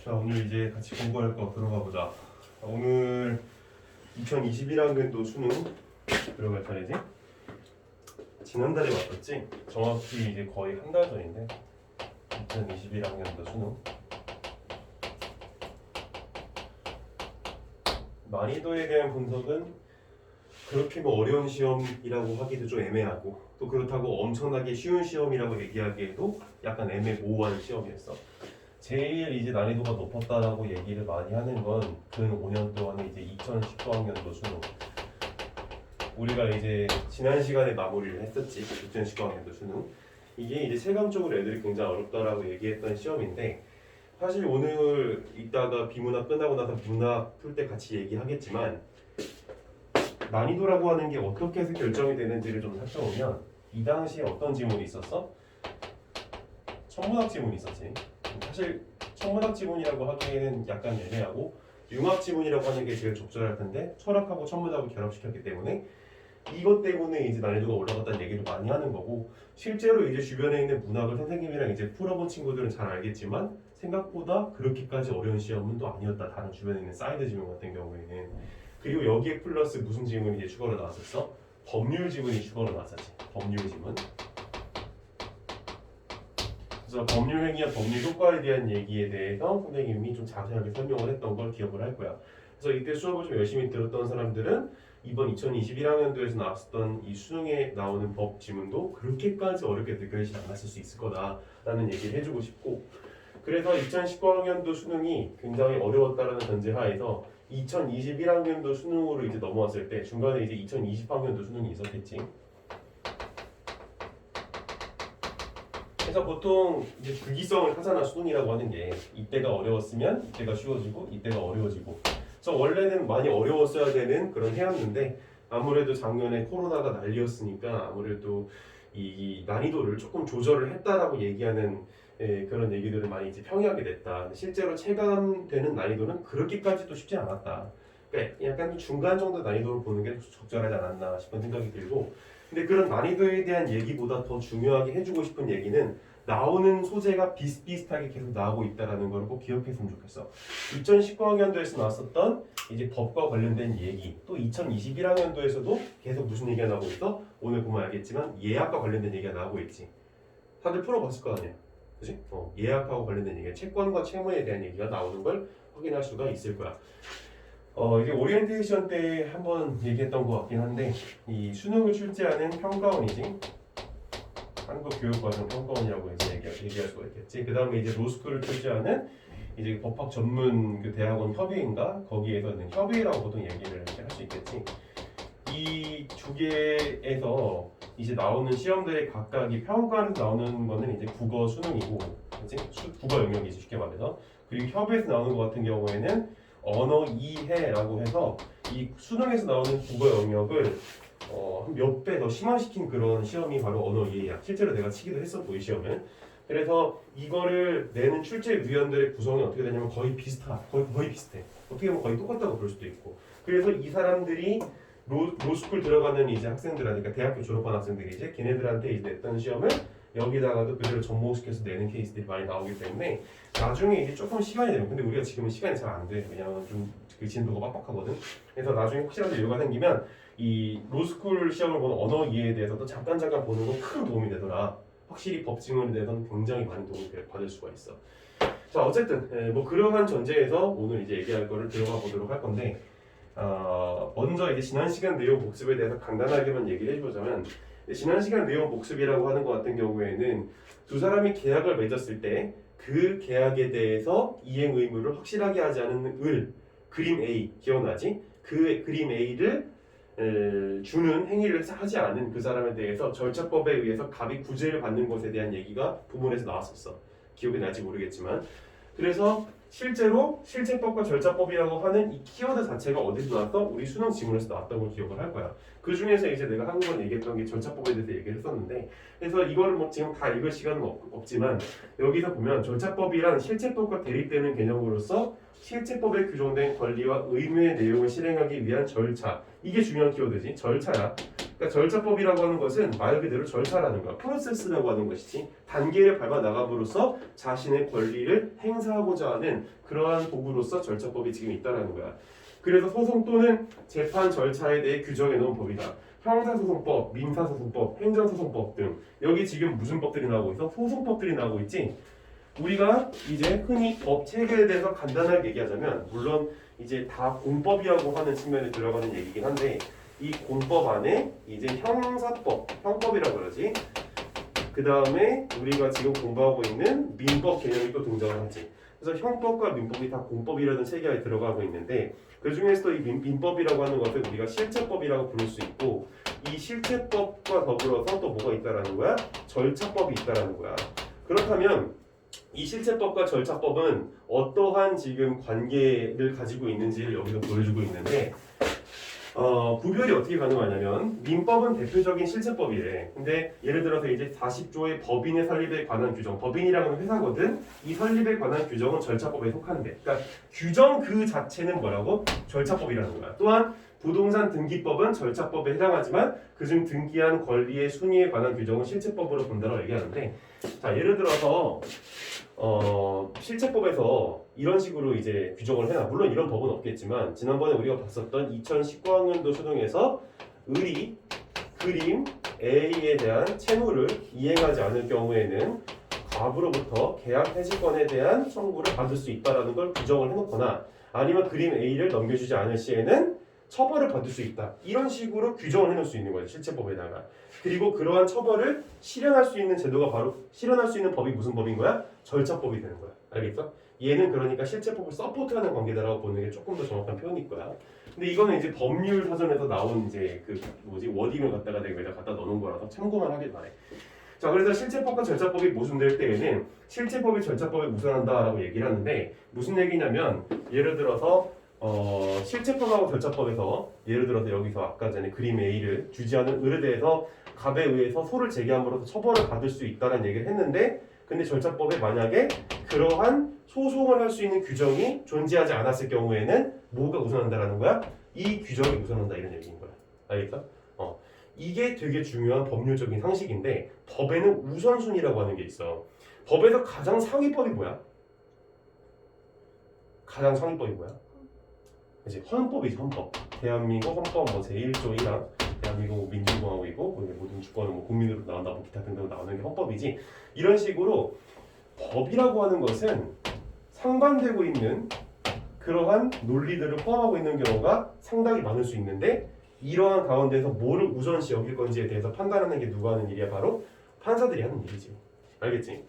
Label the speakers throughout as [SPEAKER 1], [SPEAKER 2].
[SPEAKER 1] 자, 오늘 이제 같이 공부할 거 들어가 보자. 오늘 2021학년도 수능 들어갈 차례지? 지난달에 맞았지? 정확히 이제 거의 한 달 전인데 2021학년도 수능 난이도에 대한 분석은 그렇게 뭐 어려운 시험이라고 하기도 좀 애매하고 또 그렇다고 엄청나게 쉬운 시험이라고 얘기하기에도 약간 애매모호한 시험이었어. 제일 이제 난이도가 높았다라고 얘기를 많이 하는 건 근 5년 동안에 이제 2019학년도 수능. 우리가 이제 지난 시간에 마무리를 했었지. 2019학년도 수능. 이게 이제 체감적으로 애들이 굉장히 어렵다라고 얘기했던 시험인데 사실 오늘 이따가 비문학 끝나고 나서 문학 풀 때 같이 얘기하겠지만 난이도라고 하는 게 어떻게 해서 결정이 되는지를 좀 살펴보면 이 당시에 어떤 지문이 있었어? 천문학 지문이 있었지. 사실 천문학 지문이라고 하기에는 약간 애매하고 융합 지문이라고 하는 게 제일 적절할 텐데 철학하고 천문학을 결합시켰기 때문에 이것 때문에 이제 난이도가 올라갔다는 얘기를 많이 하는 거고 실제로 이제 주변에 있는 문학을 선생님이랑 이제 풀어본 친구들은 잘 알겠지만 생각보다 그렇게까지 어려운 시험은 또 아니었다. 다른 주변에 있는 사이드 지문 같은 경우에는. 그리고 여기에 플러스 무슨 지문이 이제 추가로 나왔었어? 법률 지문이 추가로 나왔었지. 법률 지문. 그래서 법률 행위와 법률 효과에 대한 얘기에 대해서 선생님이 좀 자세하게 설명을 했던 걸 기억을 할 거야. 그래서 이때 수업을 좀 열심히 들었던 사람들은 이번 2021학년도에서 나왔었던 이 수능에 나오는 법 지문도 그렇게까지 어렵게 느껴지지 않았을 수 있을 거다라는 얘기를 해주고 싶고 그래서 2019학년도 수능이 굉장히 어려웠다라는 전제하에서 2021학년도 수능으로 이제 넘어왔을 때 중간에 이제 2020학년도 수능이 있었겠지. 그래서 보통 이제 주기성을 하잖아. 수능이라고 하는 게 이때가 어려웠으면 이때가 쉬워지고 이때가 어려워지고. 그래서 원래는 많이 어려웠어야 되는 그런 해였는데 아무래도 작년에 코로나가 난리였으니까 아무래도 이 난이도를 조금 조절을 했다라고 얘기하는 그런 얘기들을 많이 이제 평이하게 됐다. 실제로 체감되는 난이도는 그렇게까지도 쉽지 않았다. 그러니까 약간 좀 중간 정도 난이도를 보는 게 적절하지 않았나 싶은 생각이 들고 근데 그런 난이도에 대한 얘기보다 더 중요하게 해주고 싶은 얘기는 나오는 소재가 비슷비슷하게 계속 나오고 있다는 걸 꼭 기억했으면 좋겠어. 2019학년도에서 나왔었던 이제 법과 관련된 얘기 또 2021학년도에서도 계속 무슨 얘기가 나오고 있어? 오늘 보면 알겠지만 예약과 관련된 얘기가 나오고 있지. 다들 풀어봤을 거 아니야. 그치? 예약하고 관련된 얘기, 채권과 채무에 대한 얘기가 나오는 걸 확인할 수가 있을 거야. 이게 오리엔테이션 때 한번 얘기했던 것 같긴 한데 이 수능을 출제하는 평가원이지 한국교육과정 평가원이라고 해서 얘기할 수가 있겠지. 그 다음에 이제 로스쿨을 출제하는 이제 법학 전문 그 대학원 협의인가 거기에서는 협의라고 보통 얘기를 할 수 있겠지. 이 두 개에서 이제 나오는 시험들의 각각이 평가에서 나오는 거는 이제 국어 수능이고, 그렇지? 국어 영역이지 쉽게 말해서. 그리고 협의에서 나오는 것 같은 경우에는 언어 이해라고 해서 이 수능에서 나오는 국어 영역을 몇 배 더 심화시킨 그런 시험이 바로 언어 이해야. 실제로 내가 치기도 했었고 이 시험은. 그래서 이거를 내는 출제위원들의 구성이 어떻게 되냐면 거의 비슷해. 어떻게 보면 거의 똑같다고 볼 수도 있고. 그래서 이 사람들이 로스쿨 들어가는 이제 학생들하니까 대학교 졸업한 학생들이 이제 걔네들한테 이제 냈던 시험을 여기다가도 그대로 접목시켜서 내는 케이스들이 많이 나오기 때문에 나중에 이제 조금 시간이 되면 근데 우리가 지금은 시간이 잘 안 돼. 왜냐면 좀 그 진도가 빡빡하거든. 그래서 나중에 혹시라도 여유가 생기면 이 로스쿨 시험을 보는 언어 이해에 대해서도 잠깐 보는 건 큰 도움이 되더라. 확실히 법 지문에 대해서는 굉장히 많은 도움을 받을 수가 있어. 자 어쨌든 뭐 그러한 전제에서 오늘 이제 얘기할 거를 들어가 보도록 할 건데 먼저 이제 지난 시간 내용 복습에 대해서 간단하게만 얘기를 해보자면 지난 시간 내용 복습이라고 하는 것 같은 경우에는 두 사람이 계약을 맺었을 때 그 계약에 대해서 이행 의무를 확실하게 하지 않은 그림 A 기억나지? 그 그림 A를 주는 행위를 하지 않은 그 사람에 대해서 절차법에 의해서 갑이 구제를 받는 것에 대한 얘기가 부문에서 나왔었어. 기억이 날지 모르겠지만 그래서 실제로 실체법과 절차법이라고 하는 이 키워드 자체가 어디서 나왔어? 우리 수능 지문에서 나왔다고 걸 기억을 할 거야. 그 중에서 이제 내가 한국어 얘기했던 게 절차법에 대해서 얘기를 했었는데 그래서 이거를 뭐 지금 다 읽을 시간은 없지만 여기서 보면 절차법이란 실체법과 대립되는 개념으로서 실체법에 규정된 권리와 의무의 내용을 실행하기 위한 절차 이게 중요한 키워드지. 절차야. 그러니까 절차법이라고 하는 것은 말 그대로 절차라는 거야. 프로세스라고 하는 것이지. 단계를 밟아 나감으로써 자신의 권리를 행사하고자 하는 그러한 도구로서 절차법이 지금 있다라는 거야. 그래서 소송 또는 재판 절차에 대해 규정해 놓은 법이다. 형사소송법, 민사소송법, 행정소송법 등 여기 지금 무슨 법들이 나오고 있어? 소송법들이 나오고 있지. 우리가 이제 흔히 법 체계에 대해서 간단하게 얘기하자면 물론 이제 다 공법이라고 하는 측면에 들어가는 얘기긴 한데 이 공법 안에 이제 형사법, 형법이라고 그러지. 그 다음에 우리가 지금 공부하고 있는 민법 개념이 또 등장을 하지. 그래서 형법과 민법이 다 공법이라는 체계에 들어가고 있는데 그 중에서도 이 민법이라고 하는 것을 우리가 실체법이라고 부를 수 있고 이 실체법과 더불어서 또 뭐가 있다라는 거야? 절차법이 있다라는 거야. 그렇다면 이 실체법과 절차법은 어떠한 지금 관계를 가지고 있는지를 여기서 보여주고 있는데 구별이 어떻게 가능하냐면 민법은 대표적인 실체법이래. 근데 예를 들어서 이제 40조의 법인의 설립에 관한 규정, 법인이라는 건 회사거든. 이 설립에 관한 규정은 절차법에 속한대. 그러니까 규정 그 자체는 뭐라고? 절차법이라는 거야. 또한 부동산 등기법은 절차법에 해당하지만 그중 등기한 권리의 순위에 관한 규정은 실체법으로 본다고 얘기하는데 자 예를 들어서 실체법에서 이런 식으로 이제 규정을 해놔. 물론 이런 법은 없겠지만 지난번에 우리가 봤었던 2019학년도 수능에서 의리, 그림 A에 대한 채무를 이행하지 않을 경우에는 갑으로부터 계약 해지권에 대한 청구를 받을 수 있다라는 걸 규정을 해놓거나 아니면 그림 A를 넘겨주지 않을 시에는 처벌을 받을 수 있다. 이런 식으로 규정을 해놓을 수 있는 거예요. 실체법에다가. 그리고 그러한 처벌을 실현할 수 있는 제도가 바로 실현할 수 있는 법이 무슨 법인 거야? 절차법이 되는 거야. 알겠어? 얘는 그러니까 실체법을 서포트하는 관계다라고 보는 게 조금 더 정확한 표현일 거야. 근데 이거는 이제 법률 사전에서 나온 이제 그 뭐지 워딩을 갖다가 내가 여기다 갖다 넣어놓은 거라서 참고만 하길 바래. 자 그래서 실체법과 절차법이 모순될 때에는 실체법이 절차법에 우선한다라고 얘기를 하는데 무슨 얘기냐면 예를 들어서 실체법하고 절차법에서 예를 들어서 여기서 아까 전에 그림 A를 주지 않은 을에 대해서 갑에 의해서 소를 제기함으로써 처벌을 받을 수 있다는 얘기를 했는데 근데 절차법에 만약에 그러한 소송을 할 수 있는 규정이 존재하지 않았을 경우에는 뭐가 우선한다라는 거야? 이 규정이 우선한다 이런 얘기인 거야. 알겠어? 이게 되게 중요한 법률적인 상식인데 법에는 우선순위라고 하는 게 있어. 법에서 가장 상위법이 뭐야? 가장 상위법이 뭐야? 이제 헌법이지 헌법. 대한민국 헌법 뭐 제1조 1항 대한민국 민주공화국이고 모든 주권은 뭐 국민으로 나온다 뭐 기타 등등 나오는 게 헌법이지. 이런 식으로 법이라고 하는 것은 상반되고 있는 그러한 논리들을 포함하고 있는 경우가 상당히 많을 수 있는데 이러한 가운데서 뭐를 우선시 여길 건지에 대해서 판단하는 게 누가 하는 일이야? 바로 판사들이 하는 일이지. 알겠지?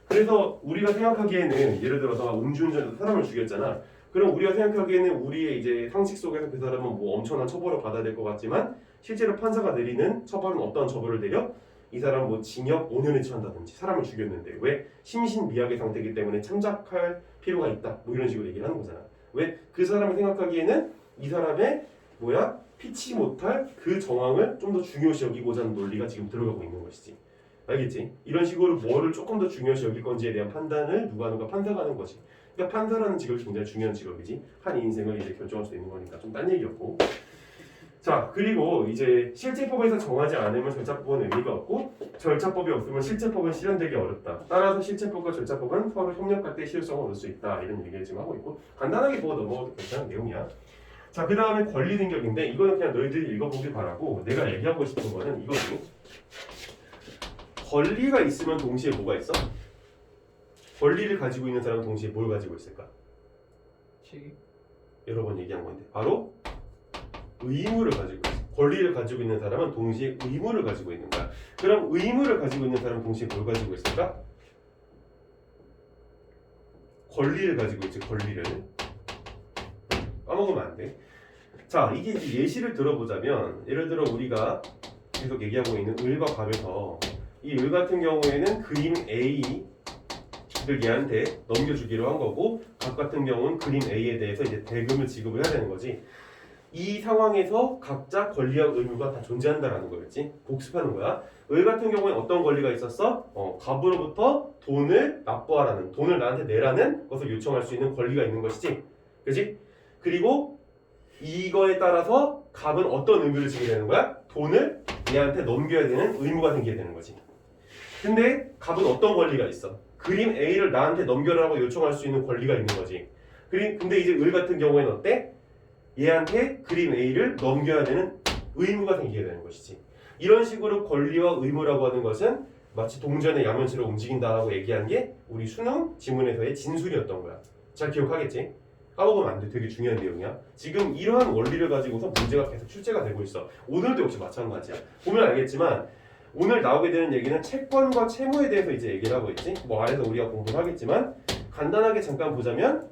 [SPEAKER 1] 그래서 우리가 생각하기에는 예를 들어서 음주운전에서 사람을 죽였잖아. 그럼 우리가 생각하기에는 우리의 이제 상식 속에서 그 사람은 뭐 엄청난 처벌을 받아야 될 것 같지만 실제로 판사가 내리는 처벌은 어떤 처벌을 내려? 이 사람 뭐 징역 5년에 처한다든지 사람을 죽였는데 왜? 심신미약의 상태이기 때문에 참작할 필요가 있다. 뭐 이런 식으로 얘기를 하는 거잖아. 왜? 그 사람을 생각하기에는 이 사람의 뭐야? 피치 못할 그 정황을 좀 더 중요시 여기고자 하는 논리가 지금 들어가고 있는 것이지. 알겠지? 이런 식으로 뭐를 조금 더 중요시 여길 건지에 대한 판단을 누가 하는가? 판사가 하는 거지. 그러니까 판사라는 직업이 굉장히 중요한 직업이지. 한 인생을 이제 결정할 수 있는 거니까 좀 딴 얘기였고. 자 그리고 이제 실제법에서 정하지 않으면 절차법은 의미가 없고 절차법이 없으면 실제법은 실현되기 어렵다. 따라서 실제법과 절차법은 서로 협력할 때 실효성을 얻을 수 있다. 이런 얘기를 지금 하고 있고 간단하게 보고 넘어가도 괜찮은 내용이야. 자 그 다음에 권리등격인데 이거는 그냥 너희들이 읽어보길 바라고 내가 얘기하고 싶은 거는 이거지. 권리가 있으면 동시에 뭐가 있어? 권리를 가지고 있는 사람은 동시에 뭘 가지고 있을까?
[SPEAKER 2] 책임?
[SPEAKER 1] 여러 번 얘기한 건데 바로 의무를 가지고 있어. 권리를 가지고 있는 사람은 동시에 의무를 가지고 있는 거야. 그럼 의무를 가지고 있는 사람은 동시에 뭘 가지고 있을까? 권리를 가지고 있지. 권리를 까먹으면 안 돼. 자 이게 이제 예시를 들어보자면 예를 들어 우리가 계속 얘기하고 있는 을과 갑에서 이 을 같은 경우에는 그림 A를 얘한테 넘겨주기로 한 거고 갑 같은 경우는 그림 A에 대해서 이제 대금을 지급을 해야 되는 거지. 이 상황에서 각자 권리와 의무가 다 존재한다라는 거였지. 복습하는 거야. 을 같은 경우에 어떤 권리가 있었어? 갑으로부터 돈을 납부하라는, 돈을 나한테 내라는 것을 요청할 수 있는 권리가 있는 것이지. 그지? 그리고 이거에 따라서 갑은 어떤 의무를 지게 되는 거야? 돈을 얘한테 넘겨야 되는 의무가 생기게 되는 거지. 근데 갑은 어떤 권리가 있어? 그림 A를 나한테 넘겨라고 요청할 수 있는 권리가 있는 거지. 근데 이제 을 같은 경우에는 어때? 얘한테 그림 A를 넘겨야 되는 의무가 생기게 되는 것이지. 이런 식으로 권리와 의무라고 하는 것은 마치 동전의 양면체로 움직인다라고 얘기한 게 우리 수능 지문에서의 진술이었던 거야. 잘 기억하겠지? 까먹으면 안 돼. 되게 중요한 내용이야. 지금 이러한 원리를 가지고서 문제가 계속 출제가 되고 있어. 오늘도 역시 마찬가지야. 보면 알겠지만 오늘 나오게 되는 얘기는 채권과 채무에 대해서 이제 얘기를 하고 있지. 뭐 아래서 우리가 공부를 하겠지만 간단하게 잠깐 보자면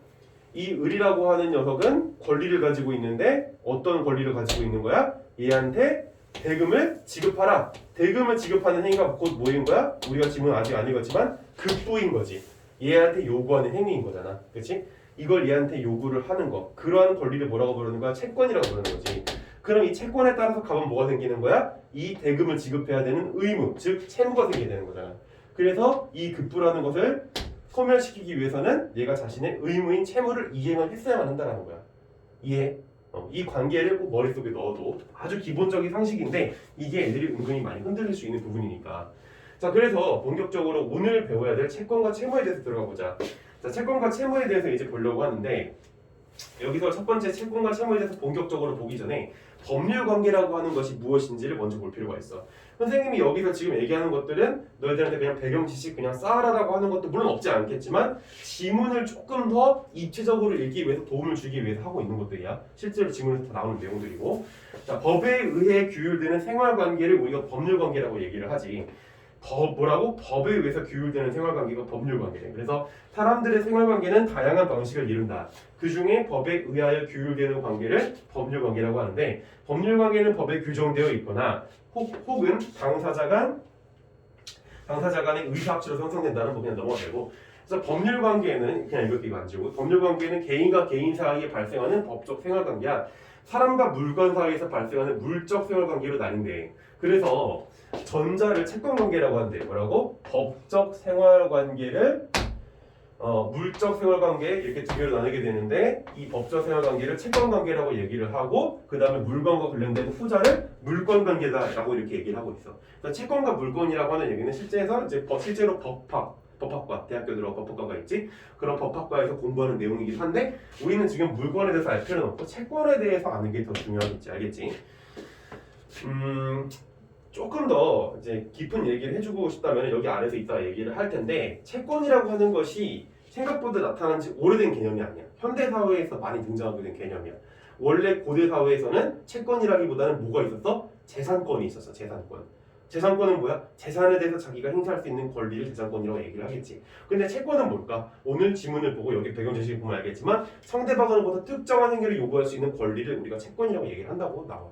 [SPEAKER 1] 이 을이라고 하는 녀석은 권리를 가지고 있는데 어떤 권리를 가지고 있는 거야? 얘한테 대금을 지급하라. 대금을 지급하는 행위가 곧 뭐인 거야? 우리가 지문 아직 안 읽었지만 급부인 거지. 얘한테 요구하는 행위인 거잖아. 그렇지? 이걸 얘한테 요구를 하는 거. 그러한 권리를 뭐라고 부르는 거야? 채권이라고 부르는 거지. 그럼 이 채권에 따라서 갑은 뭐가 생기는 거야? 이 대금을 지급해야 되는 의무, 즉 채무가 생기게 되는 거잖아. 그래서 이 급부라는 것을 소멸시키기 위해서는 얘가 자신의 의무인 채무를 이행을 했어야만 한다는 거야. 이해? 이 관계를 꼭 머릿속에 넣어도 아주 기본적인 상식인데 이게 애들이 은근히 많이 흔들릴 수 있는 부분이니까. 자, 그래서 본격적으로 오늘 배워야 될 채권과 채무에 대해서 들어가 보자. 자, 채권과 채무에 대해서 이제 보려고 하는데 여기서 첫 번째 채권과 채무에 대해서 본격적으로 보기 전에 법률 관계라고 하는 것이 무엇인지를 먼저 볼 필요가 있어. 선생님이 여기서 지금 얘기하는 것들은 너희들한테 그냥 배경 지식 그냥 쌓아라라고 하는 것도 물론 없지 않겠지만 지문을 조금 더 입체적으로 읽기 위해서 도움을 주기 위해서 하고 있는 것들이야. 실제로 지문에서 다 나오는 내용들이고. 자, 법에 의해 규율되는 생활관계를 우리가 법률관계라고 얘기를 하지. 뭐라고? 법에 의해서 규율되는 생활관계가 법률관계래. 그래서 사람들의 생활관계는 다양한 방식을 이룬다. 그 중에 법에 의하여 규율되는 관계를 법률관계라고 하는데 법률관계는 법에 규정되어 있거나 혹은 당사자 간의 의사합치로 형성된다는 거 그냥 넘어가도 되고. 그래서 법률관계는 그냥 이렇게 안 지우고 법률관계는 개인과 개인 사이에 발생하는 법적 생활관계야. 사람과 물건 사이에서 발생하는 물적 생활관계로 나뉜대. 그래서 전자를 채권관계라고 하는데 뭐라고? 법적 생활관계를 물적 생활관계 이렇게 두 개로 나누게 되는데 이 법적 생활관계를 채권관계라고 얘기를 하고 그 다음에 물건과 관련된 후자를 물권관계다라고 이렇게 얘기를 하고 있어. 그래서 채권과 물권이라고 하는 얘기는 실제로 법학과 대학교 들어 법학과가 있지. 그런 법학과에서 공부하는 내용이긴 한데 우리는 지금 물권에 대해서 알 필요는 없고 채권에 대해서 아는 게 더 중요하겠지. 알겠지? 조금 더 이제 깊은 얘기를 해주고 싶다면 여기 아래서 이따 얘기를 할 텐데 채권이라고 하는 것이 생각보다 나타난 지 오래된 개념이 아니야. 현대 사회에서 많이 등장하게 된 개념이야. 원래 고대 사회에서는 채권이라기보다는 뭐가 있었어? 재산권이 있었어. 재산권은 뭐야? 재산에 대해서 자기가 행사할 수 있는 권리를 재산권이라고 얘기를 하겠지. 근데 채권은 뭘까? 오늘 지문을 보고 여기 배경 지식을 보면 알겠지만 상대방으로부터 특정한 행위를 요구할 수 있는 권리를 우리가 채권이라고 얘기를 한다고 나와.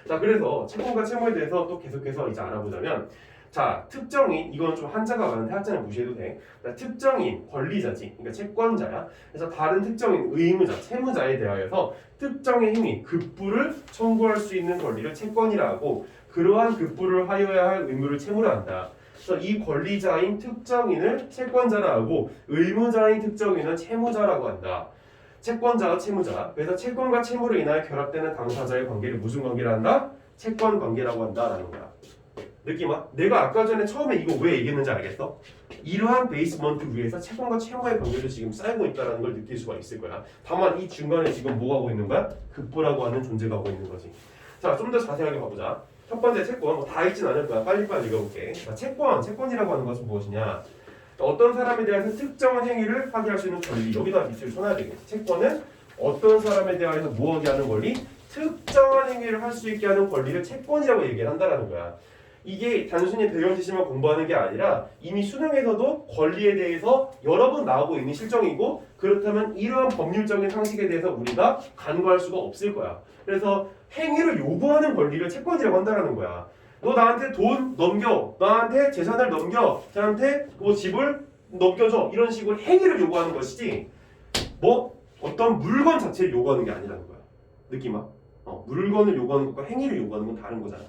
[SPEAKER 1] 자, 그래서 채권과 채무에 대해서 또 계속해서 이제 알아보자면 자, 특정인 이건 좀 한자가 많은데 한자는 무시해도 돼. 자, 특정인 권리자지. 그러니까 채권자야. 그래서 다른 특정인 의무자, 채무자에 대하여서 특정의 행위, 급부를 청구할 수 있는 권리를 채권이라 하고 그러한 급부를 하여야 할 의무를 채무라 한다. 그래서 이 권리자인 특정인을 채권자라 하고 의무자인 특정인은 채무자라고 한다. 채권자와 채무자. 그래서 채권과 채무로 인하여 결합되는 당사자의 관계를 무슨 관계라 한다? 채권 관계라고 한다라는 거야. 느낌 와? 내가 아까 전에 처음에 이거 왜 얘기했는지 알겠어? 이러한 베이스먼트 위에서 채권과 채무의 관계도 지금 쌓이고 있다는 걸 느낄 수가 있을 거야. 다만 이 중간에 지금 뭐가 하고 있는 거야? 급부라고 하는 존재가 하고 있는 거지. 자, 좀 더 자세하게 봐보자. 첫 번째 채권, 뭐 다 읽진 않을 거야. 빨리빨리 읽어볼게. 자, 채권이라고 하는 것은 무엇이냐? 어떤 사람에 대해서 특정한 행위를 하게 할 수 있는 권리. 여기다 밑줄 쳐놔야 되겠지. 채권은 어떤 사람에 대해서 뭐하게 하는 권리? 특정한 행위를 할 수 있게 하는 권리를 채권이라고 얘기를 한다는 거야. 이게 단순히 배경 지식만 공부하는 게 아니라 이미 수능에서도 권리에 대해서 여러 번 나오고 있는 실정이고 그렇다면 이러한 법률적인 상식에 대해서 우리가 간과할 수가 없을 거야. 그래서 행위를 요구하는 권리를 채권이라고 한다는 거야. 너 나한테 돈 넘겨, 나한테 재산을 넘겨, 나한테 뭐 집을 넘겨줘 이런 식으로 행위를 요구하는 것이지 뭐 어떤 물건 자체를 요구하는 게 아니라는 거야. 느낌 와? 물건을 요구하는 것과 행위를 요구하는 건 다른 거잖아.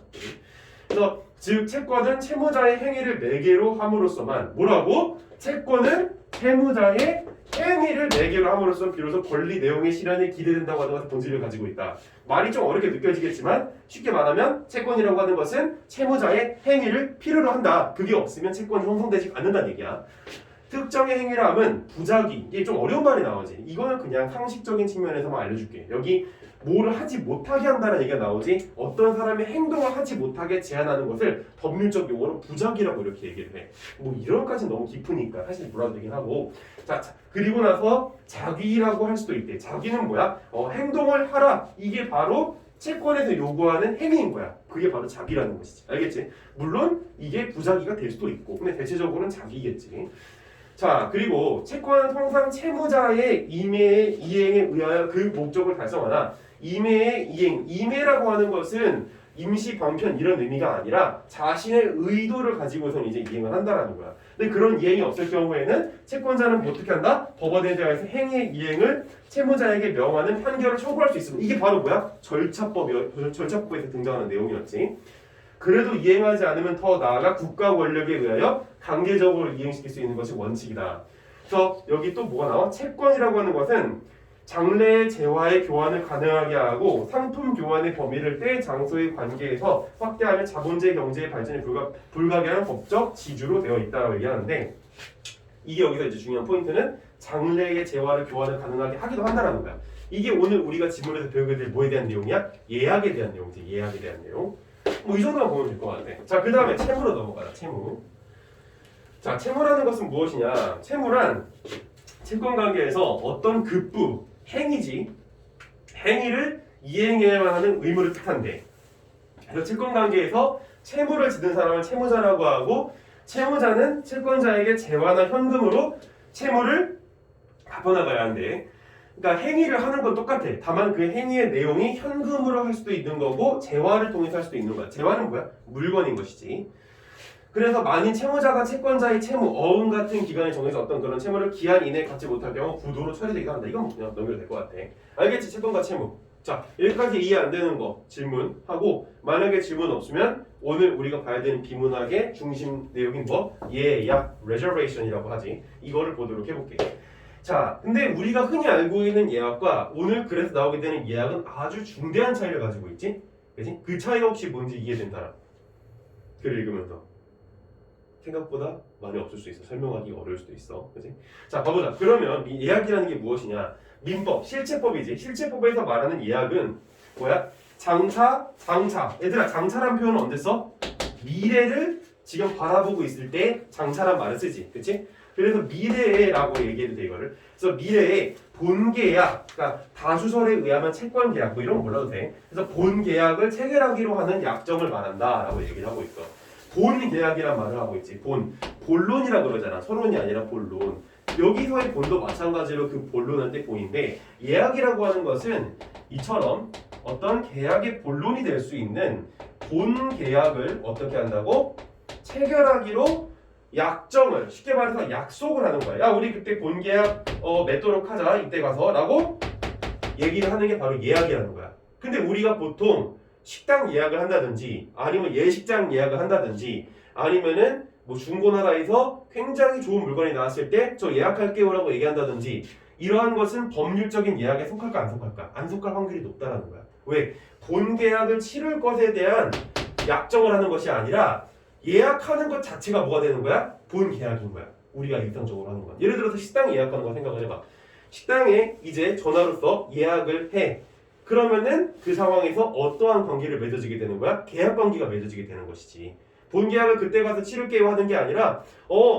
[SPEAKER 1] 그래서 즉 채권은 채무자의 행위를 매개로 함으로써만 뭐라고? 채권은 채무자의 행위를 매개로 얘기를 함으로써 비로소 권리 내용의 실현이 기대된다고 하는 것의 본질을 가지고 있다. 말이 좀 어렵게 느껴지겠지만 쉽게 말하면 채권이라고 하는 것은 채무자의 행위를 필요로 한다. 그게 없으면 채권이 형성되지 않는다는 얘기야. 특정의 행위라 함은 부작위, 이게 좀 어려운 말이 나오지. 이거는 그냥 상식적인 측면에서만 알려줄게. 여기 뭐를 하지 못하게 한다는 얘기가 나오지, 어떤 사람이 행동을 하지 못하게 제한하는 것을 법률적 용어로 부작위라고 이렇게 얘기를 해. 뭐 이런까지는 너무 깊으니까 사실 몰라도 되긴 하고. 자, 그리고 나서 자귀라고 할 수도 있대. 자귀는 뭐야? 행동을 하라. 이게 바로 채권에서 요구하는 행위인 거야. 그게 바로 자귀라는 것이지. 알겠지? 물론 이게 부작위가 될 수도 있고, 근데 대체적으로는 자귀겠지. 자, 그리고 채권은 통상 채무자의 임의의 이행에 의하여 그 목적을 달성하나, 임의의 이행, 임의라고 하는 것은 임시 방편 이런 의미가 아니라 자신의 의도를 가지고선 이제 이행을 한다라는 거야. 근데 그런 이행이 없을 경우에는 채권자는 뭐 어떻게 한다? 법원에 대해서 행위의 이행을 채무자에게 명하는 판결을 청구할 수 있습니다. 이게 바로 뭐야? 절차법에서 등장하는 내용이었지. 그래도 이행하지 않으면 더 나아가 국가 권력에 의하여 강제적으로 이행시킬 수 있는 것이 원칙이다. 그래서 여기 또 뭐가 나와? 채권이라고 하는 것은 장래의 재화의 교환을 가능하게 하고 상품 교환의 범위를 때 장소의 관계에서 확대하면 자본주의 경제의 발전이 불가피한 법적 지주로 되어 있다고 얘기하는데, 이게 여기서 이제 중요한 포인트는 장래의 재화를 교환을 가능하게 하기도 한다라는 거야. 이게 오늘 우리가 지문에서 배우게 될 뭐에 대한 내용이야? 예약에 대한 내용이지. 예약에 대한 내용. 뭐 이 정도만 보면 될 것 같아. 자, 그 다음에 채무로 넘어가라. 채무. 자, 채무라는 것은 무엇이냐? 채무란 채권 관계에서 어떤 급부, 행위지, 행위를 이행해야만 하는 의무를 뜻한대. 그래서 채권 관계에서 채무를 지는 사람을 채무자라고 하고, 채무자는 채권자에게 재화나 현금으로 채무를 갚아나가야 한대. 그러니까 행위를 하는 건 똑같아. 다만 그 행위의 내용이 현금으로 할 수도 있는 거고 재화를 통해서 할 수도 있는 거야. 재화는 뭐야? 물건인 것이지. 그래서 만인 채무자가 채권자의 채무, 어음 같은 기간에 정해서 어떤 그런 채무를 기한 이내에 갚지 못할 경우 부도로 처리되기도 한다. 이건 그냥 넘겨도 될 것 같아. 알겠지? 채권과 채무. 자, 여기까지 이해 안 되는 거 질문하고, 만약에 질문 없으면 오늘 우리가 봐야 되는 비문학의 중심 내용인 뭐? 예약, reservation이라고 하지. 이거를 보도록 해볼게. 자, 근데 우리가 흔히 알고 있는 예약과 오늘 그래서 나오게 되는 예약은 아주 중대한 차이를 가지고 있지? 그치? 그 차이가 혹시 뭔지 이해된 사람? 글을 읽으면서 생각보다 많이 없을 수 있어. 설명하기 어려울 수도 있어. 그치? 자, 봐보자. 그러면 이 예약이라는 게 무엇이냐? 민법, 실체법이지. 실체법에서 말하는 예약은 뭐야? 장차. 얘들아, 장차란 표현은 언제 써? 미래를 지금 바라보고 있을 때 장차란 말을 쓰지. 그치? 그래서 미래에라고 얘기해도 돼, 이거를. 그래서 미래에 본계약, 그러니까 다수설에 의하면 채권계약, 뭐 이런 거 몰라도 돼. 그래서 본계약을 체결하기로 하는 약정을 말한다라고 얘기를 하고 있어. 본계약이란 말을 하고 있지. 본론이라고 그러잖아. 서론이 아니라 본론. 여기서의 본도 마찬가지로 그 본론할 때 본인데, 예약이라고 하는 것은 이처럼 어떤 계약의 본론이 될 수 있는 본계약을 어떻게 한다고? 체결하기로 약정을, 쉽게 말해서 약속을 하는 거야. 야, 우리 그때 본계약 맺도록 하자, 이때 가서 라고 얘기를 하는 게 바로 예약이라는 거야. 근데 우리가 보통 식당 예약을 한다든지, 아니면 예식장 예약을 한다든지, 아니면은 뭐 중고나라에서 굉장히 좋은 물건이 나왔을 때 저 예약할게요 라고 얘기한다든지, 이러한 것은 법률적인 예약에 속할까 안 속할까? 안 속할 확률이 높다라는 거야. 왜? 본계약을 치를 것에 대한 약정을 하는 것이 아니라 예약하는 것 자체가 뭐가 되는 거야? 본계약인 거야. 우리가 일상적으로 하는 거야. 예를 들어서 식당 예약하는 거 생각을 해봐. 식당에 이제 전화로서 예약을 해. 그러면은 그 상황에서 어떠한 관계를 맺어지게 되는 거야? 계약 관계가 맺어지게 되는 것이지. 본계약을 그때 가서 치를게요 하는 게 아니라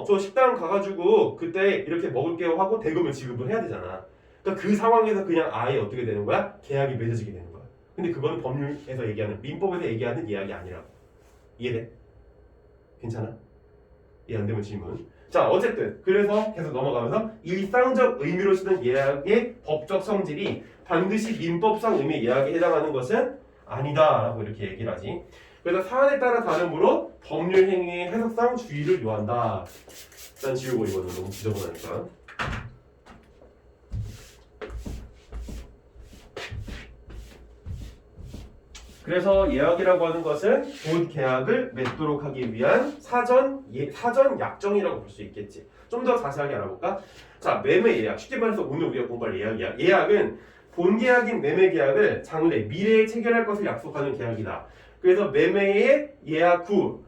[SPEAKER 1] 저 식당 가가지고 그때 이렇게 먹을게요 하고 대금을 지급을 해야 되잖아. 그러니까 그 상황에서 그냥 아예 어떻게 되는 거야? 계약이 맺어지게 되는 거야. 근데 그거는 법률에서 얘기하는, 민법에서 얘기하는 예약이 아니라. 이해돼? 괜찮아? 이해 안 되면 질문. 자, 어쨌든 그래서 계속 넘어가면서 일상적 의미로 쓰는 예약의 법적 성질이 반드시 민법상 의미의 예약에 해당하는 것은 아니다라고 이렇게 얘기를 하지. 그래서 사안에 따라 다르므로 법률 행위의 해석상 주의를 요한다. 일단 지우고, 이거는 너무 지저분하니까. 그래서 예약이라고 하는 것은 본 계약을 맺도록 하기 위한 사전 약정이라고 볼 수 있겠지. 좀 더 자세하게 알아볼까? 자, 매매 예약. 쉽게 말해서 오늘 우리가 공부할 예약이야. 예약은 본 계약인 매매 계약을 장래, 미래에 체결할 것을 약속하는 계약이다. 그래서 매매의 예약 후